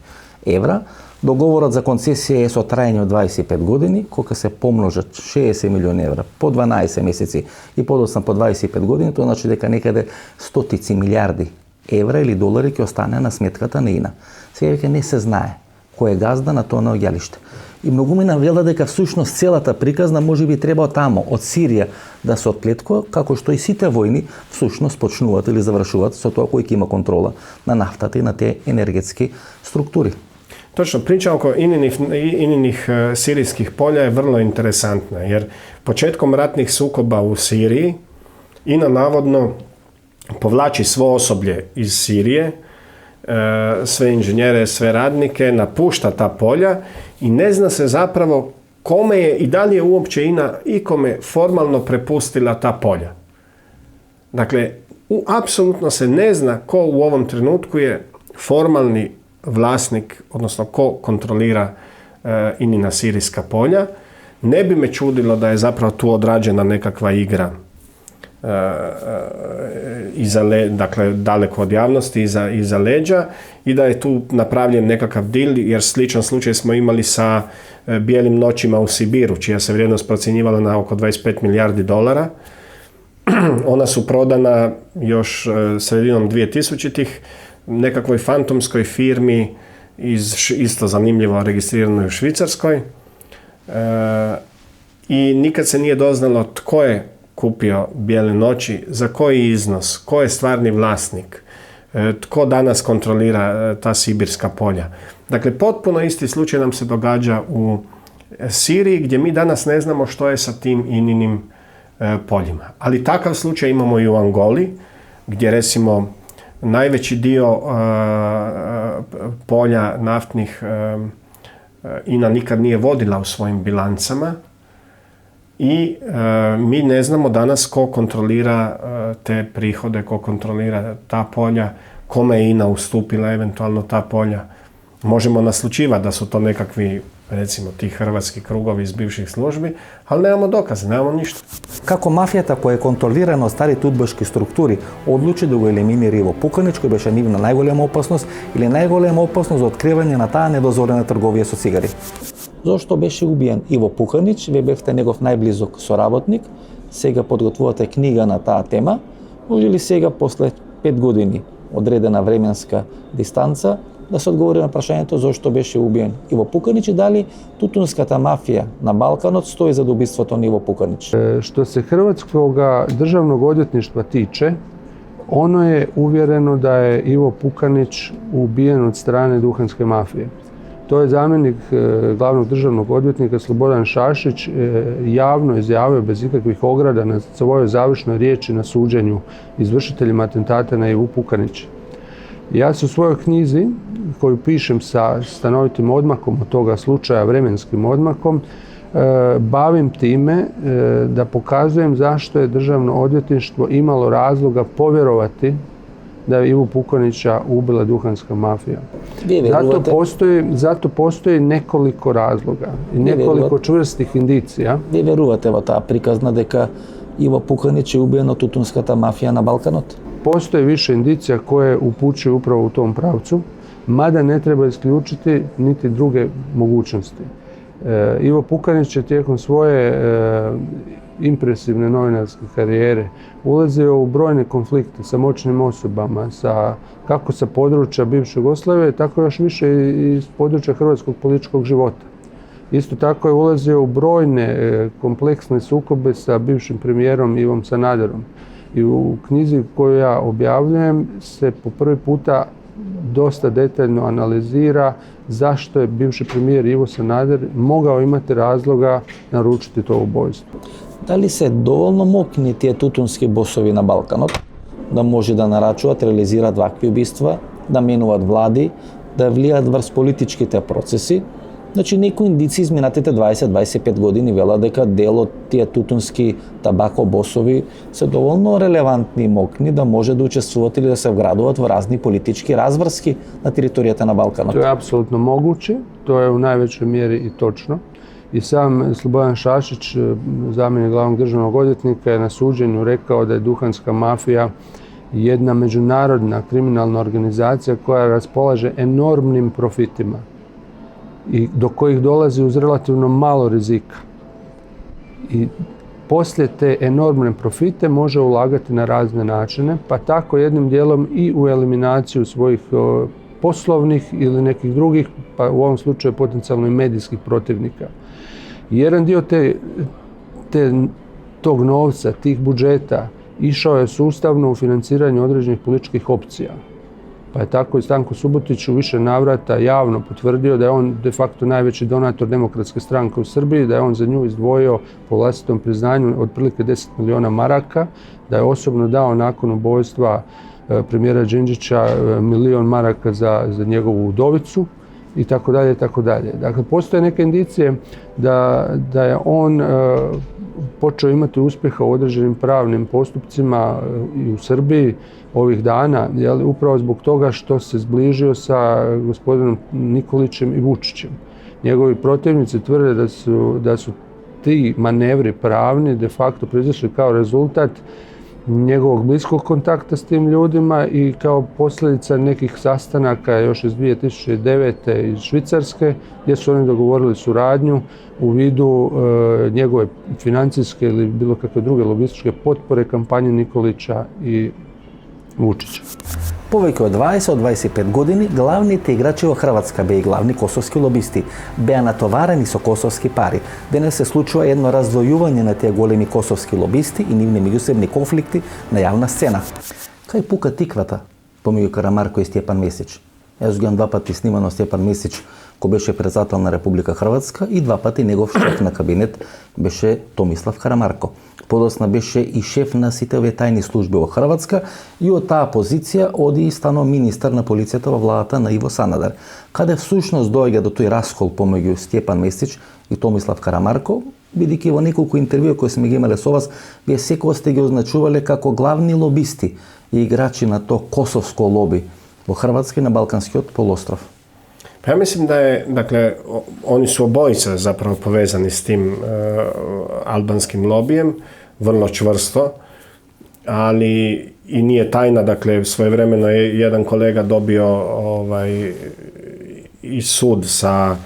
евра. Договорот за концесија е со трајање од 25 години, кога се помножат 60 милиони евра по 12 месеци и подоцна по 25 години, тоа значи дека некаде стотици милиарди евра или долари ќе остане на сметката на Ина. Сега веќе не се знае кој е газда на тоа наоѓалиште. И многумина вела дека всушност целата приказна можеби треба од тамо, од Сирија, да се отплеткува, како што и сите војни всушност почнуваат или завршуваат со тоа кој ќе има контрола на нафтата и на те енергетски структури. Točno, priča oko Ininih sirijskih polja je vrlo interesantna, jer početkom ratnih sukoba u Siriji Ina navodno povlači svo osoblje iz Sirije, sve inženjere, sve radnike, napušta ta polja i ne zna se zapravo kome je i da li je uopće Ina ikome formalno prepustila ta polja. Dakle, apsolutno se ne zna ko u ovom trenutku je formalni vlasnik, odnosno ko kontrolira Inina sirijska polja. Ne bi me čudilo da je zapravo tu odrađena nekakva igra dakle daleko od javnosti, iza leđa, i da je tu napravljen nekakav deal, jer sličan slučaj smo imali sa Bijelim noćima u Sibiru, čija se vrijednost procjenjivala na oko 25 milijardi dolara. Ona su prodana još sredinom 2000-ih nekakvoj fantomskoj firmi isto zanimljivo registriranoj u Švicarskoj. I nikad se nije doznalo tko je kupio Bijele noći, za koji iznos, ko je stvarni vlasnik, tko danas kontrolira ta sibirska polja. Dakle, potpuno isti slučaj nam se događa u Siriji, gdje mi danas ne znamo što je sa tim INA-inim poljima. Ali takav slučaj imamo i u Angoli, gdje recimo najveći dio polja naftnih INA nikad nije vodila u svojim bilancama, i mi ne znamo danas ko kontrolira te prihode, ko kontrolira ta polja, kome je INA ustupila eventualno ta polja. Možemo naslučivati da su to nekakvi, recimo, ti hrvatski krugovi iz bivših službi, ali nemamo dokaze, nemamo ništa. Како мафијата која е контролирана од старите удбашки структури одлучи да го елиминира Иво Пуканич, кој беше нивна најголема опасност или најголема опасност за откривање на таа недозволена трговија со цигари. Зошто беше убиен Иво Пуканич? Вие бевте негов најблизок соработник, сега подготвувате книга на таа тема. Може ли сега, после 5 години одредена временска дистанца, да се одговори на прашањето зошто беше убиен Иво Пуканич и дали тутунската мафија на Балканот стои за убиството на Иво Пуканич? Što se Hrvatskog državnog odvjetništva tiče, ono je uvjereno da je Ivo Pukanić ubijen od strane duhanske mafije. To je zamjenik glavnog državnog odvjetnika Slobodan Šašić javno izjavio bez ikakvih ograda na svojoj završnoj riječi na suđenju izvršiteljima atentata na Ivu Pukanića. Ja se u svojoj knjizi, koju pišem sa stanovitim odmakom od toga slučaja, vremenskim odmakom, bavim time da pokazujem zašto je državno odvjetništvo imalo razloga povjerovati da je Ivu Pukanića ubila duhanska mafija. Zato postoji nekoliko razloga i nekoliko čvrstih indicija. Vi veruvate во таа приказна дека Иво Пуканич е убиен од тутунската мафија на Балканот? Postoje više indicija koje upućuju upravo u tom pravcu, mada ne treba isključiti niti druge mogućnosti. Ivo Pukanić je tijekom svoje impresivne novinarske karijere ulazio u brojne konflikte sa moćnim osobama, kako sa područja bivše Jugoslavije, tako još više i iz područja hrvatskog političkog života. Isto tako je ulazio u brojne kompleksne sukobe sa bivšim premijerom Ivom Sanaderom. I u knjizi koju ja objavljujem se po prvi puta dosta detaljno analizira zašto je bivši premijer Ivo Sanader mogao imati razloga naručiti to ubojstvo. Da li se dovoljno mokni tije tutunski bosovi na Balkanot da može da нарачуваат, реализираат вакви убиства, да менуваат влади, да влијаат врз политичките процеси? Значи, некои индици изминатите 20-25 години велат дека дел од тие тутунски табако босови се доволно релевантни и мокни да може да учествуваат или да се вградуваат во разни политички разврски на територијата на Балканот. To je apsolutno moguće, to je u najvećoj mjeri i točno. I sam Slobodan Šašić, zamjenik glavnog državnog odvjetnika, je na suđenju rekao da je duhanska mafija jedna međunarodna kriminalna organizacija koja raspolaže enormnim profitima i do kojih dolazi uz relativno malo rizika. I poslije te enormne profite može ulagati na razne načine, pa tako jednim dijelom i u eliminaciju svojih poslovnih ili nekih drugih, pa u ovom slučaju potencijalno i medijskih protivnika. Jedan dio tog novca, tih budžeta, išao je sustavno u financiranje određenih političkih opcija. Pa je tako i Stanko Subotić u više navrata javno potvrdio da je on de facto najveći donator Demokratske stranke u Srbiji, da je on za nju izdvojio po vlastitom priznanju otprilike 10 miliona maraka, da je osobno dao nakon ubojstva premijera Đinđića 1 milion maraka za njegovu udovicu i tako dalje, i tako dalje. Dakle, postoje neke indicije da je on počeo imati uspjeha u određenim pravnim postupcima i u Srbiji ovih dana, upravo zbog toga što se zbližio sa gospodinom Nikolićem i Vučićem. Njegovi protivnici tvrde da su ti manevri pravni de facto proizašli kao rezultat njegovog bliskog kontakta s tim ljudima i kao posljedica nekih sastanaka još iz 2009. iz Švicarske gdje su oni dogovorili suradnju u vidu njegove financijske ili bilo kakve druge lobističke potpore kampanje Nikolića i Vučića. Повеќе од 20-25 години главните играчи во Хрватска беа и главни косовски лобисти, беа натоварени со косовски пари. Денес се случува едно раздвојување на тие големи косовски лобисти и нивни меѓусебни конфликти на јавна сцена. Кај пука тиквата помеѓу Карамарко и Стјепан Месич? Јас го имам 2 пати снимано Стјепан Месич кој беше председател на Република Хрватска и 2 пати негов шеф на кабинет беше Томислав Карамарко. Подосна беше и шеф на сите овие тајни служби во Хрватска и од таа позиција оди и станал министар на полицијата во владата на Иво Санадар, каде всушност доаѓа до тој раскол помеѓу Стјепан Месич и Томислав Карамарко, бидејќи во неколку интервјуа кои сме ги имале со вас, вие секој сте ги означувале како главни лобисти и играчи на то косовско лоби во Хрватска и на Балканскиот полуостров. Pa ja mislim da je, dakle, oni su obojica zapravo povezani s tim albanskim lobijem, vrlo čvrsto, ali i nije tajna, dakle, svojevremeno je jedan kolega dobio i sud sa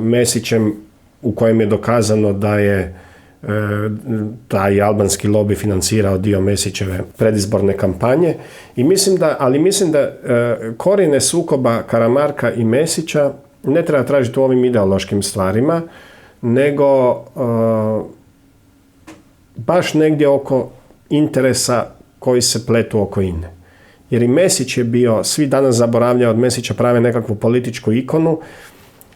Mesićem u kojem je dokazano da je taj albanski lobi financirao dio Mesićeve predizborne kampanje i mislim da korijene sukoba Karamarka i Mesića ne treba tražiti u ovim ideološkim stvarima, nego baš negdje oko interesa koji se pletu oko INE. Jer i Mesić je bio, svi danas zaboravljaju, od Mesića prave nekakvu političku ikonu,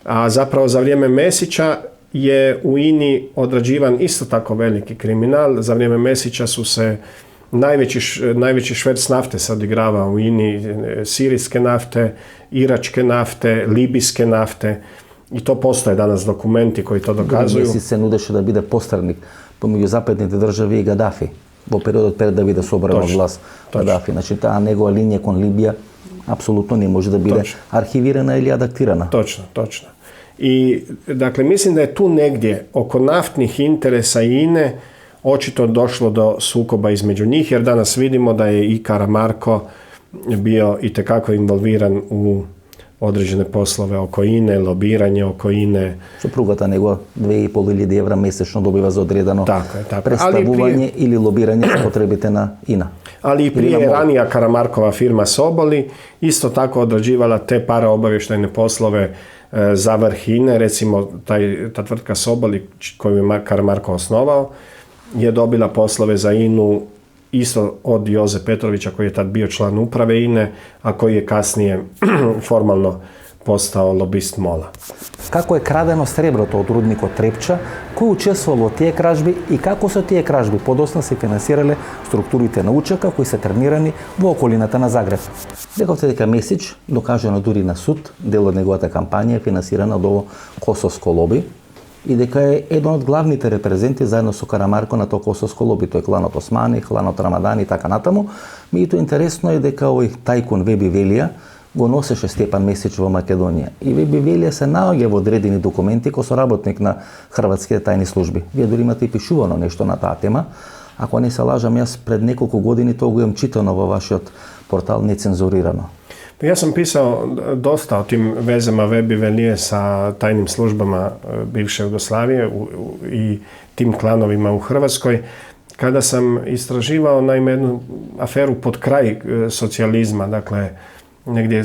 a zapravo za vrijeme Mesića je u INI odrađivan isto tako veliki kriminal. Za vrijeme Mesića su se najveći šverc nafte se odigrava u INI, sirijske nafte, iračke nafte, libijske nafte i to postoje danas dokumenti koji to dokazuju. Mesić se nudеше да биде посредник помеѓу западните држави и Гадафи во периодот пред да биде собран од власт Гадафи. Значи таа негова линија кон Либија апсолутно не може да биде архивирана или адаптирана. Točno. I, dakle, mislim da je tu negdje oko naftnih interesa INE očito došlo do sukoba između njih, jer danas vidimo da je i Karamarko bio itekako involviran u određene poslove oko INE, lobiranje oko INE. Супругата него 2.500 евра месечно добива за одредено представување или лобирање за потребите на ИНА. Ali i prije ranija Karamarkova firma Soboli isto tako odrađivala te paraobavještajne poslove za vrh INE, recimo ta tvrtka Soboli koju je Karamarko osnovao je dobila poslove za INU isto od Joze Petrovića koji je tad bio član uprave INE, a koji je kasnije formalno postao lobist MOL-a. Како е крадено среброто од рудникот Трепча, кој учествувал во тие кражби и како со тие кражби подосна се финансирале структурите на УЧК кои се тренирани во околината на Загреб. Рековте дека Месич, докажано дури на суд, дел од неговата кампања е финансирана од ово косовско лоби и дека е еден од главните репрезенти заедно со Карамарко на тоа косовско лоби, тој кланот Османи, кланот Рамадан и така натаму. Меѓутоа интересно е дека овој тајкун Веби Велија го носеше Стјепан Месич во Македонија. И Веби Велија се наоѓа во одредени документи кој соработник на хрватските тајни служби. Вие дури имате и пишувано нешто на таа тема. Ако не се лажам, јас пред неколку години тоа го имам читано во вашиот портал нецензурирано. Ja sam pisao dosta o tim vezama Vebi Velije sa tajnim službama bivše Jugoslavije i tim klanovima u Hrvatskoj. Kada sam istraživao naime jednu aferu pod kraj socijalizma, dakle negdje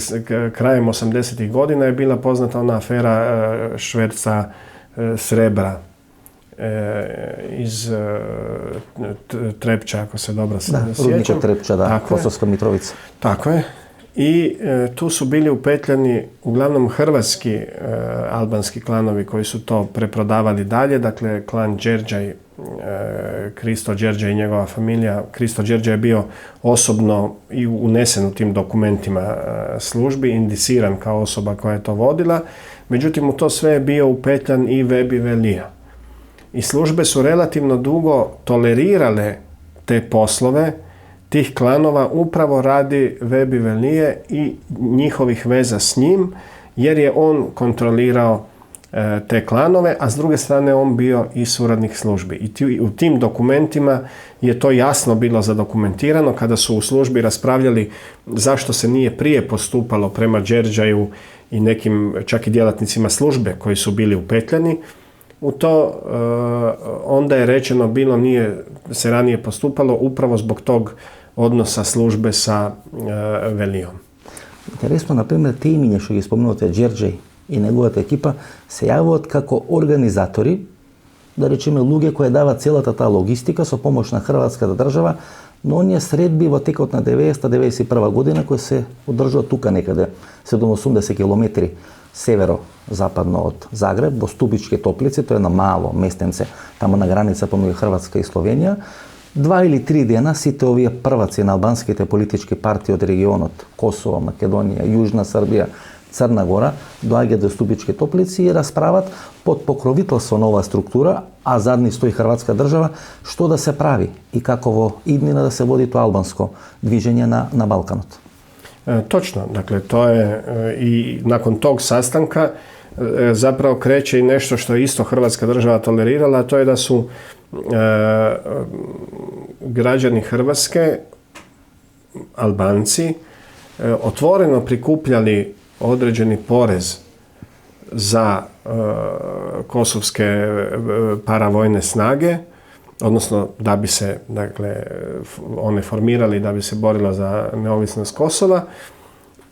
krajem 80. godina je bila poznata ona afera šverca srebra iz Trepča, ako se dobro sjećam. Rudnika Trepča, da, Kosovska Mitrovica. Tako je. I tu su bili upetljani uglavnom hrvatski albanski klanovi koji su to preprodavali dalje, dakle klan Đerđaj, Kristo Đerđaj i njegova familija. Kristo Đerđaj je bio osobno i unesen u tim dokumentima službi, indiciran kao osoba koja je to vodila, međutim u to sve je bio upetljan i Vebi Velija. I službe su relativno dugo tolerirale te poslove tih klanova upravo radi Vebi Velije i njihovih veza s njim, jer je on kontrolirao te klanove, a s druge strane on bio i suradnik službi. I u tim dokumentima je to jasno bilo zadokumentirano kada su u službi raspravljali zašto se nije prije postupalo prema Đerđaju i nekim čak i djelatnicima službe koji su bili upetljani. U to onda je rečeno bilo nije se ranije postupalo upravo zbog tog odnosa službe sa Velijom. Интересно, например, те имиња што ги спомнувате Đerđej и неговата екипа се јавуваат како организатори, да речеме луѓе кои дават целата таа логистика со помош на хрватската држава, но оние средби во текот на 90-91 година кои се одржуваат тука некаде 780 километри северо-западно од Загреб, во Ступички Топлици, тоа е на мало местенце, тамо на граница помеѓу Хрватска и Словенија. 2 или 3 дена сите овие прваци на албанските политички партии од регионот, Косово, Македонија, Јужна Србија, Црна Гора, доаѓаат до Ступички Топлици и расправат под покровителство на оваа структура, а задни стои Хрватска држава, што да се прави и како во иднина да се води тоа албанско движење на Балканот. Točno, dakle to je i nakon tog sastanka zapravo kreće i nešto što je isto Hrvatska država tolerirala, a to je da su građani Hrvatske, Albanci, otvoreno prikupljali određeni porez za kosovske paravojne snage, odnosno da bi se, dakle, one formirali da bi se borila za neovisnost Kosova,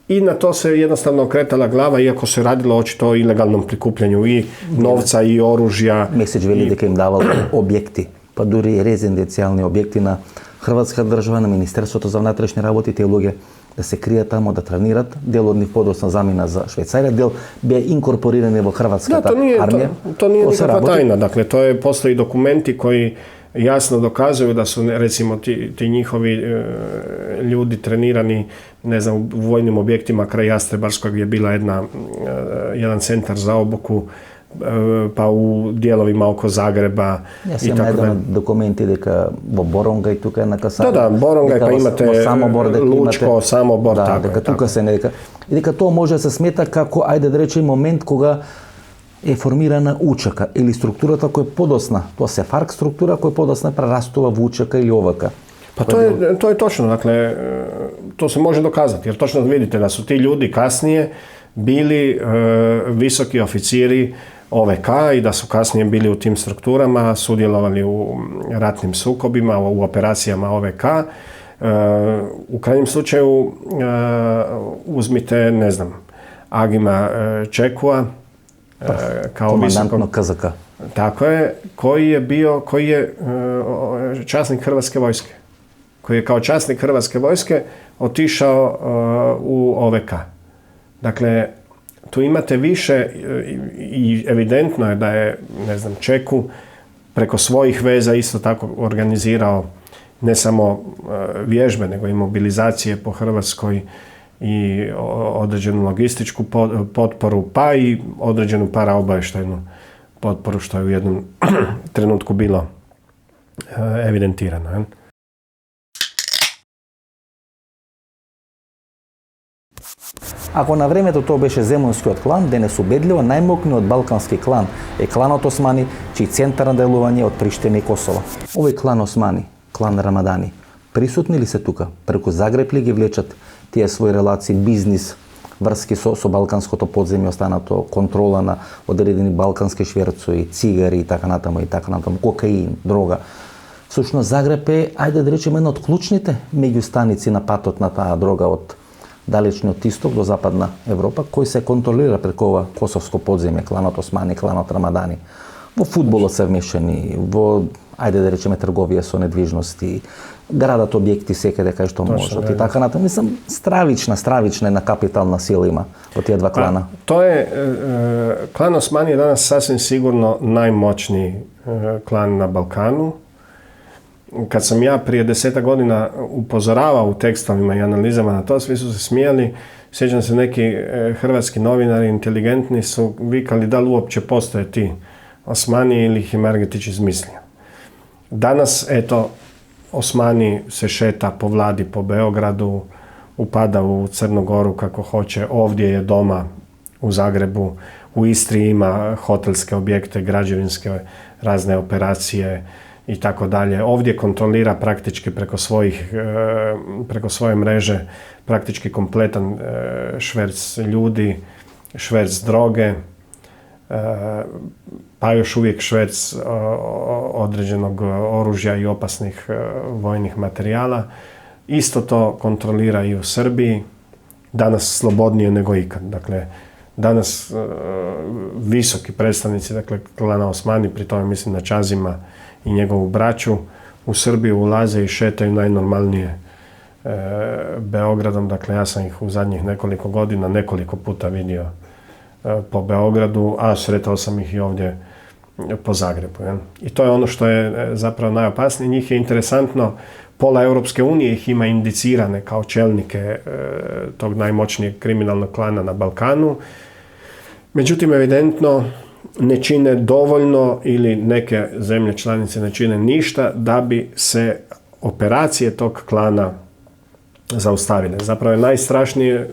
i na to se jednostavno okretala glava, iako se radilo očito o ilegalnom prikupljanju i novca i oružja. Меседж вели дека им давал објекти, па дури и резиденцијални објекти на Хрватска држава, на Министерството за внатрешни работи, тие луѓе да се кријат тамо, да тренират. Дел од нив подоцна замина за Швајцарија, дел беа инкорпорирани во Хрватската армија. To nije nikakva tajna, dakle, postoji dokumenti koji jasno dokazuju da su, recimo, ti njihovi ljudi trenirani, ne znam, u vojnim objektima kraj Jastrebarskog je bila jedan centar za obuku, pa u dijelovima oko Zagreba i tako dalje. Dokumenti дека во Боронга и тука е накасано. Da, Boronga, pa imate Lučko, Samobor, tako. Дека тука се не дека. И дека тоа може да се смета како, ајде да речем, момент кога е формирана УЧК или структурата која е подосна. Тоа се ФАРК структура која подосна прерастува во УЧК или ОВК. Pa to je točno, dakle, to se može dokazati, jer točno vidite da su ti ljudi kasnije bili visoki oficiri OVK i da su kasnije bili u tim strukturama, sudjelovali u ratnim sukobima, u operacijama OVK. U krajnjem slučaju uzmite, ne znam, Agima Čekua, kao komandantnog KZK. Tako je, koji je časnik Hrvatske vojske. Koji je kao časnik Hrvatske vojske otišao u OVK. Dakle, tu imate više i evidentno je da je, ne znam, Čeku preko svojih veza isto tako organizirao ne samo vježbe, nego i mobilizacije po Hrvatskoj i određenu logističku potporu, pa i određenu paraobavještajnu potporu, što je u jednom trenutku bilo evidentirano. Ако на времето тоа беше земунскиот клан, денес убедливо најмокниот балкански клан е кланот Османи, чиј центар на делување од Приштина и Косово. Овој клан Османи, клан Рамадани, присутни ли се тука? Преку Загреб ли ги влечат тие своји релации, бизнис, врски со балканското подземје, останато контрола на одредени балкански шверцои, цигари и така натаму, кокаин, дрога. Всушност Загреб е, ајде да речеме, една од клучните меѓустаници на патот на таа дрога од далечниот исток до западна Европа, кој се контролира преку ова косовско подземје, кланот Османи, кланот Рамадани. Во фудболот се вмешани, во, ајде да речеме, трговија со недвижности, градат објекти секаде кај што можат и така натаму. Мислам, стравична една капитална сила има во тие два клана. Клан Османи е данас сасвим сигурно најмочнiji клан на Балкану. Kad sam ja prije 10 godina upozoravao u tekstovima i analizama na to, svi su se smijali. Sjećam se, neki hrvatski novinari inteligentni su vikali da li uopće postoje ti Osmani ili ih je Margetić izmislio. Danas, eto, Osmani se šeta po vladi, po Beogradu, upada u Crnu Goru kako hoće, ovdje je doma u Zagrebu, u Istri ima hotelske objekte, građevinske, razne operacije i tako dalje. Ovdje kontrolira praktički preko svoje mreže praktički kompletan šverc ljudi, šverc droge, pa još uvijek šverc određenog oružja i opasnih vojnih materijala. Isto to kontrolira i u Srbiji, danas slobodnije nego ikad. Dakle, danas visoki predstavnici, dakle, klana Osmani, pri tome mislim na Čazima i njegovu braću, u Srbiju ulaze i šetaju najnormalnije Beogradom. Dakle, ja sam ih u zadnjih nekoliko godina nekoliko puta vidio po Beogradu, a sretao sam ih i ovdje po Zagrebu. Ja? I to je ono što je zapravo najopasnije. Njih je interesantno, pola Europske unije ih ima indicirane kao čelnike tog najmoćnijeg kriminalnog klana na Balkanu. Međutim, evidentno ne čine dovoljno ili neke zemlje članice ne čine ništa da bi se operacije tog klana zaustavile. Zapravo je najstrašnije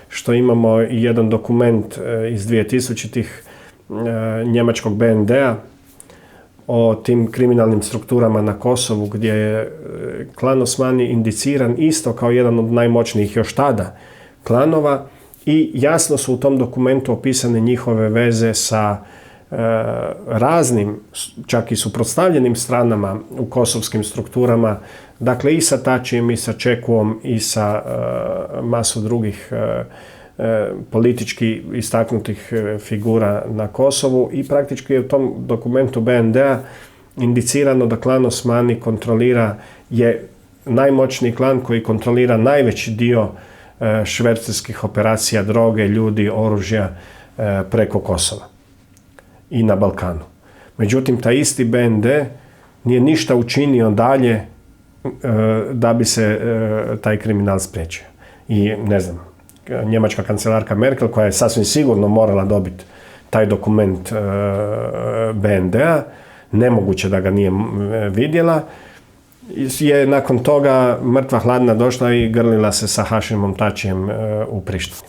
što imamo jedan dokument iz 2000-ih njemačkog BND-a o tim kriminalnim strukturama na Kosovu, gdje je klan Osmani indiciran isto kao jedan od najmoćnijih još tada klanova i jasno su u tom dokumentu opisane njihove veze sa raznim, čak i suprotstavljenim stranama u kosovskim strukturama, dakle i sa Tačijem i sa Čekuom i sa masu drugih politički istaknutih figura na Kosovu i praktički je u tom dokumentu BND-a indicirano da klan Osmani je najmoćniji klan koji kontrolira najveći dio švercerskih operacija droge, ljudi, oružja preko Kosova i na Balkanu. Međutim, taj isti BND nije ništa učinio dalje da bi se taj kriminal spriječio. I ne znam, njemačka kancelarka Merkel, koja je sasvim sigurno morala dobiti taj dokument BND-a, nemoguće da ga nije vidjela, je nakon toga mrtva hladna došla i grlila se sa Hašimom Tačijem u Prištini.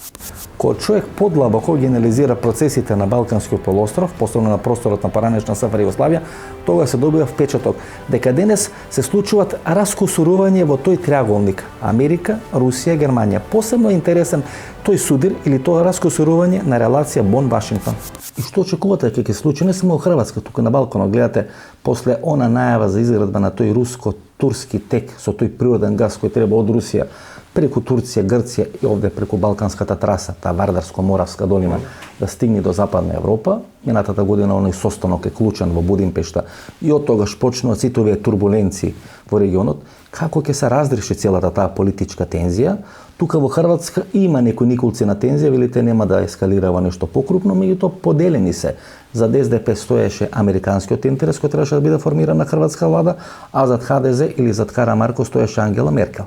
Ko čovjek podlaboko generalizira procesите na Balkanski poluostrov, posebno na prostorот на поранешна СФР Југославија, тога се добива впечаток дека денес се случуваат раскусурување во тој триаголник Америка, Русија, Германија. Посебно интересен тој судир или тоа раскусурување на релација Бон-Вашингтон. И што очекувате дека ќе се случи не само во Хрватска, тука на Балканот, гледате, после она најава за изградба на тој руско-турски тек со тој природен газ кој треба од Русија преку Турција, Грција и овде преку Балканската траса, таа Вардарско-Моравска долина, да стигне до Западна Европа. Минатата година оној состанок е клучен во Будимпешта и од тогаш почнуваат сите овие турбуленции во регионот. Како ќе се разреши целата таа политичка тензија? Тука во Хрватска има некои николци на тензија, велите нема да ескалира во нешто покрупно, меѓутоа поделени се. За ДСДП стоеше американскиот интерес кој требаше да биде формирана хрватска влада, а зад ХДЗ или зад Карамарко стоеше Ангела Меркел.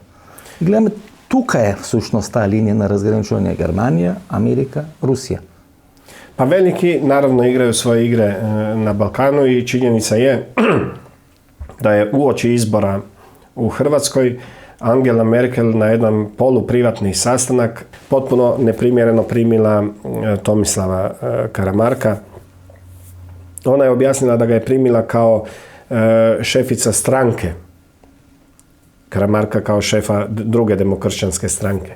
И гледаме, тука е всушност таа линија на разграничување Германија, Америка, Русија. Pa veliki naravno igraju svoje igre na Balkanu i činjenica je da je uoči izbora u Hrvatskoj Angela Merkel na jedan poluprivatni sastanak potpuno neprimjereno primila Tomislava Karamarka. Ona je objasnila da ga je primila kao šefica stranke Karamarka, kao šefa druge demokršćanske stranke.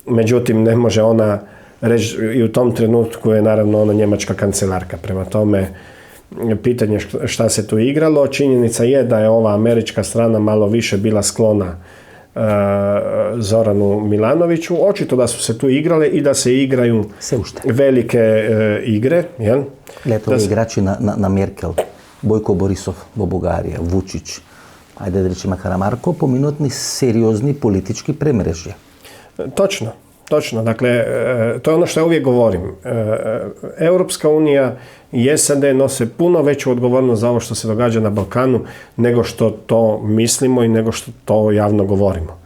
Međutim, ne može ona reći, i u tom trenutku je naravno ona njemačka kancelarka. Prema tome, pitanje šta se tu igralo. Činjenica je da je ova američka strana malo više bila sklona Zoranu Milanoviću. Očito da su se tu igrale i da se igraju velike igre. Jel? Letovi igrači na Merkel, Bojko Borisov vo Bugarija, Vučić, ajde da rečemo Karamarko, pominutni seriozni politički premrežje. Točno. Dakle, to je ono što ja uvijek govorim. Europska unija i SAD nose puno veću odgovornost za ovo što se događa na Balkanu nego što to mislimo i nego što to javno govorimo.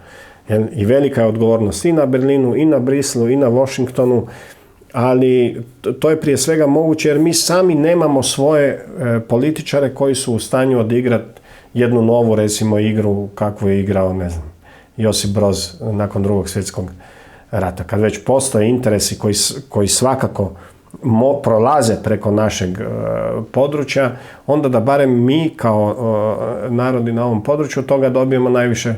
I velika je odgovornost i na Berlinu, i na Briselu, i na Washingtonu, ali to je prije svega moguće jer mi sami nemamo svoje političare koji su u stanju odigrati jednu novu, recimo, igru kakvu je igrao, ne znam, Josip Broz nakon Drugog svjetskog rata. Kad već postoje interesi koji svakako prolaze preko našeg područja, onda da barem mi kao narodi na ovom području toga dobijemo najviše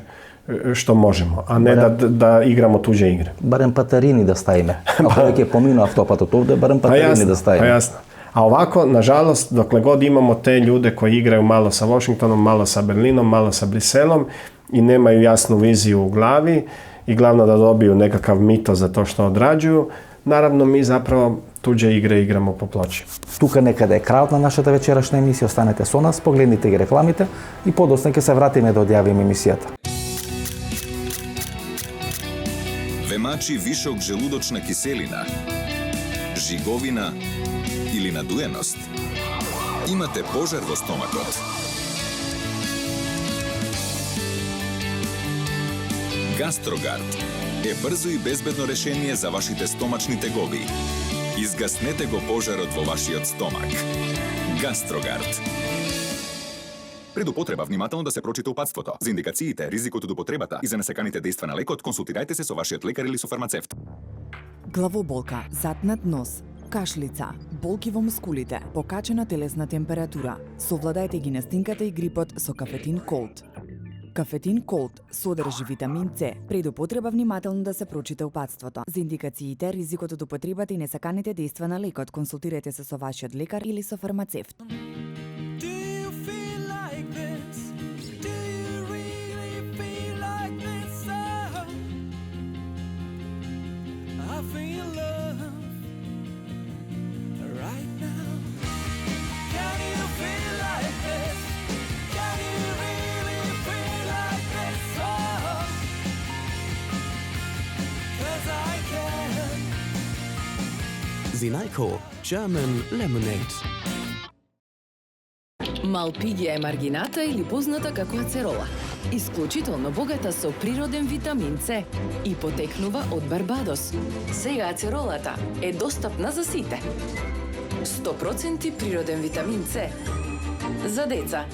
što možemo, a ne da igramo tuđe igre. Barem Patarini da stavime. Ako je pominuo автопатот ovdje, barem Patarini da stavime. Pa jasno. A ovako, nažalost, dokle god imamo te ljude koji igraju malo sa Washingtonom, malo sa Berlinom, malo sa Briselom i nemaju jasnu viziju u glavi i glavno da dobiju nekakav mito za to što odrađuju, naravno mi zapravo tuđe igre igramo po ploči. Тука некаде е крајот на нашата вечерашна емисија. Останете со нас, погледнете ги рекламите и подоцна ќе се вратиме да одјавиме емисијата. Ве вишок желудочна киселина, жиговина или надуеност? Имате пожар во стомакот? Гастрогард е брзо и безбедно решение за вашите стомачни тегоби. Изгаснете го пожарот во вашиот стомак. Гастрогард. Пред употреба внимателно да се прочита упатството. За индикациите, ризикот од употребата и за несаканите дејства на лекот, консултирајте се со вашиот лекар или со фармацевт. Главоболка, затнат нос, кашлица, болки во мускулите, покачена телесна температура. Совладајте ги настинката и грипот со Кафетин Колд. Кафетин Колд содржи витамин С. Пред употреба внимателно да се прочита упатството. За индикациите, ризикот од употребата и несаканите дејства на лекот, консултирајте се со вашиот лекар или со фармацевт. Zinalco German Lemonade. Малпигија е маргината или позната како ацерола. Исклучително богата со природен витамин С и потекнува од Барбадос. Сега ацеролата е достапна за сите. 100% природен витамин С за деца.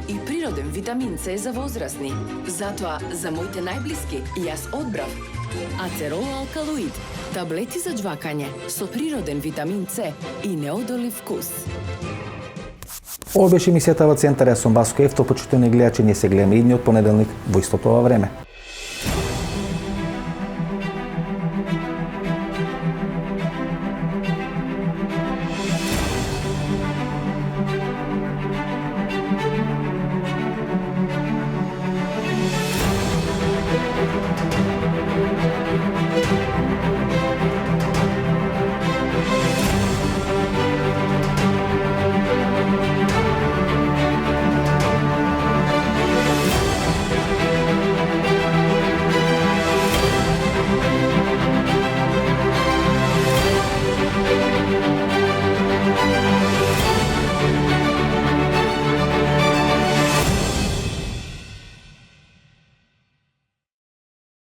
И природен витамин С за возрастни. Затоа за моите најблиски јас одбрав Ацерол алкалоид, таблети за џвакање со природен витамин С и неодолив вкус. Ова беше емисијата во Центар. Јас сум Васко Ефто, почитувани гледачи, ние се гледаме идниот понеделник во истото ова време.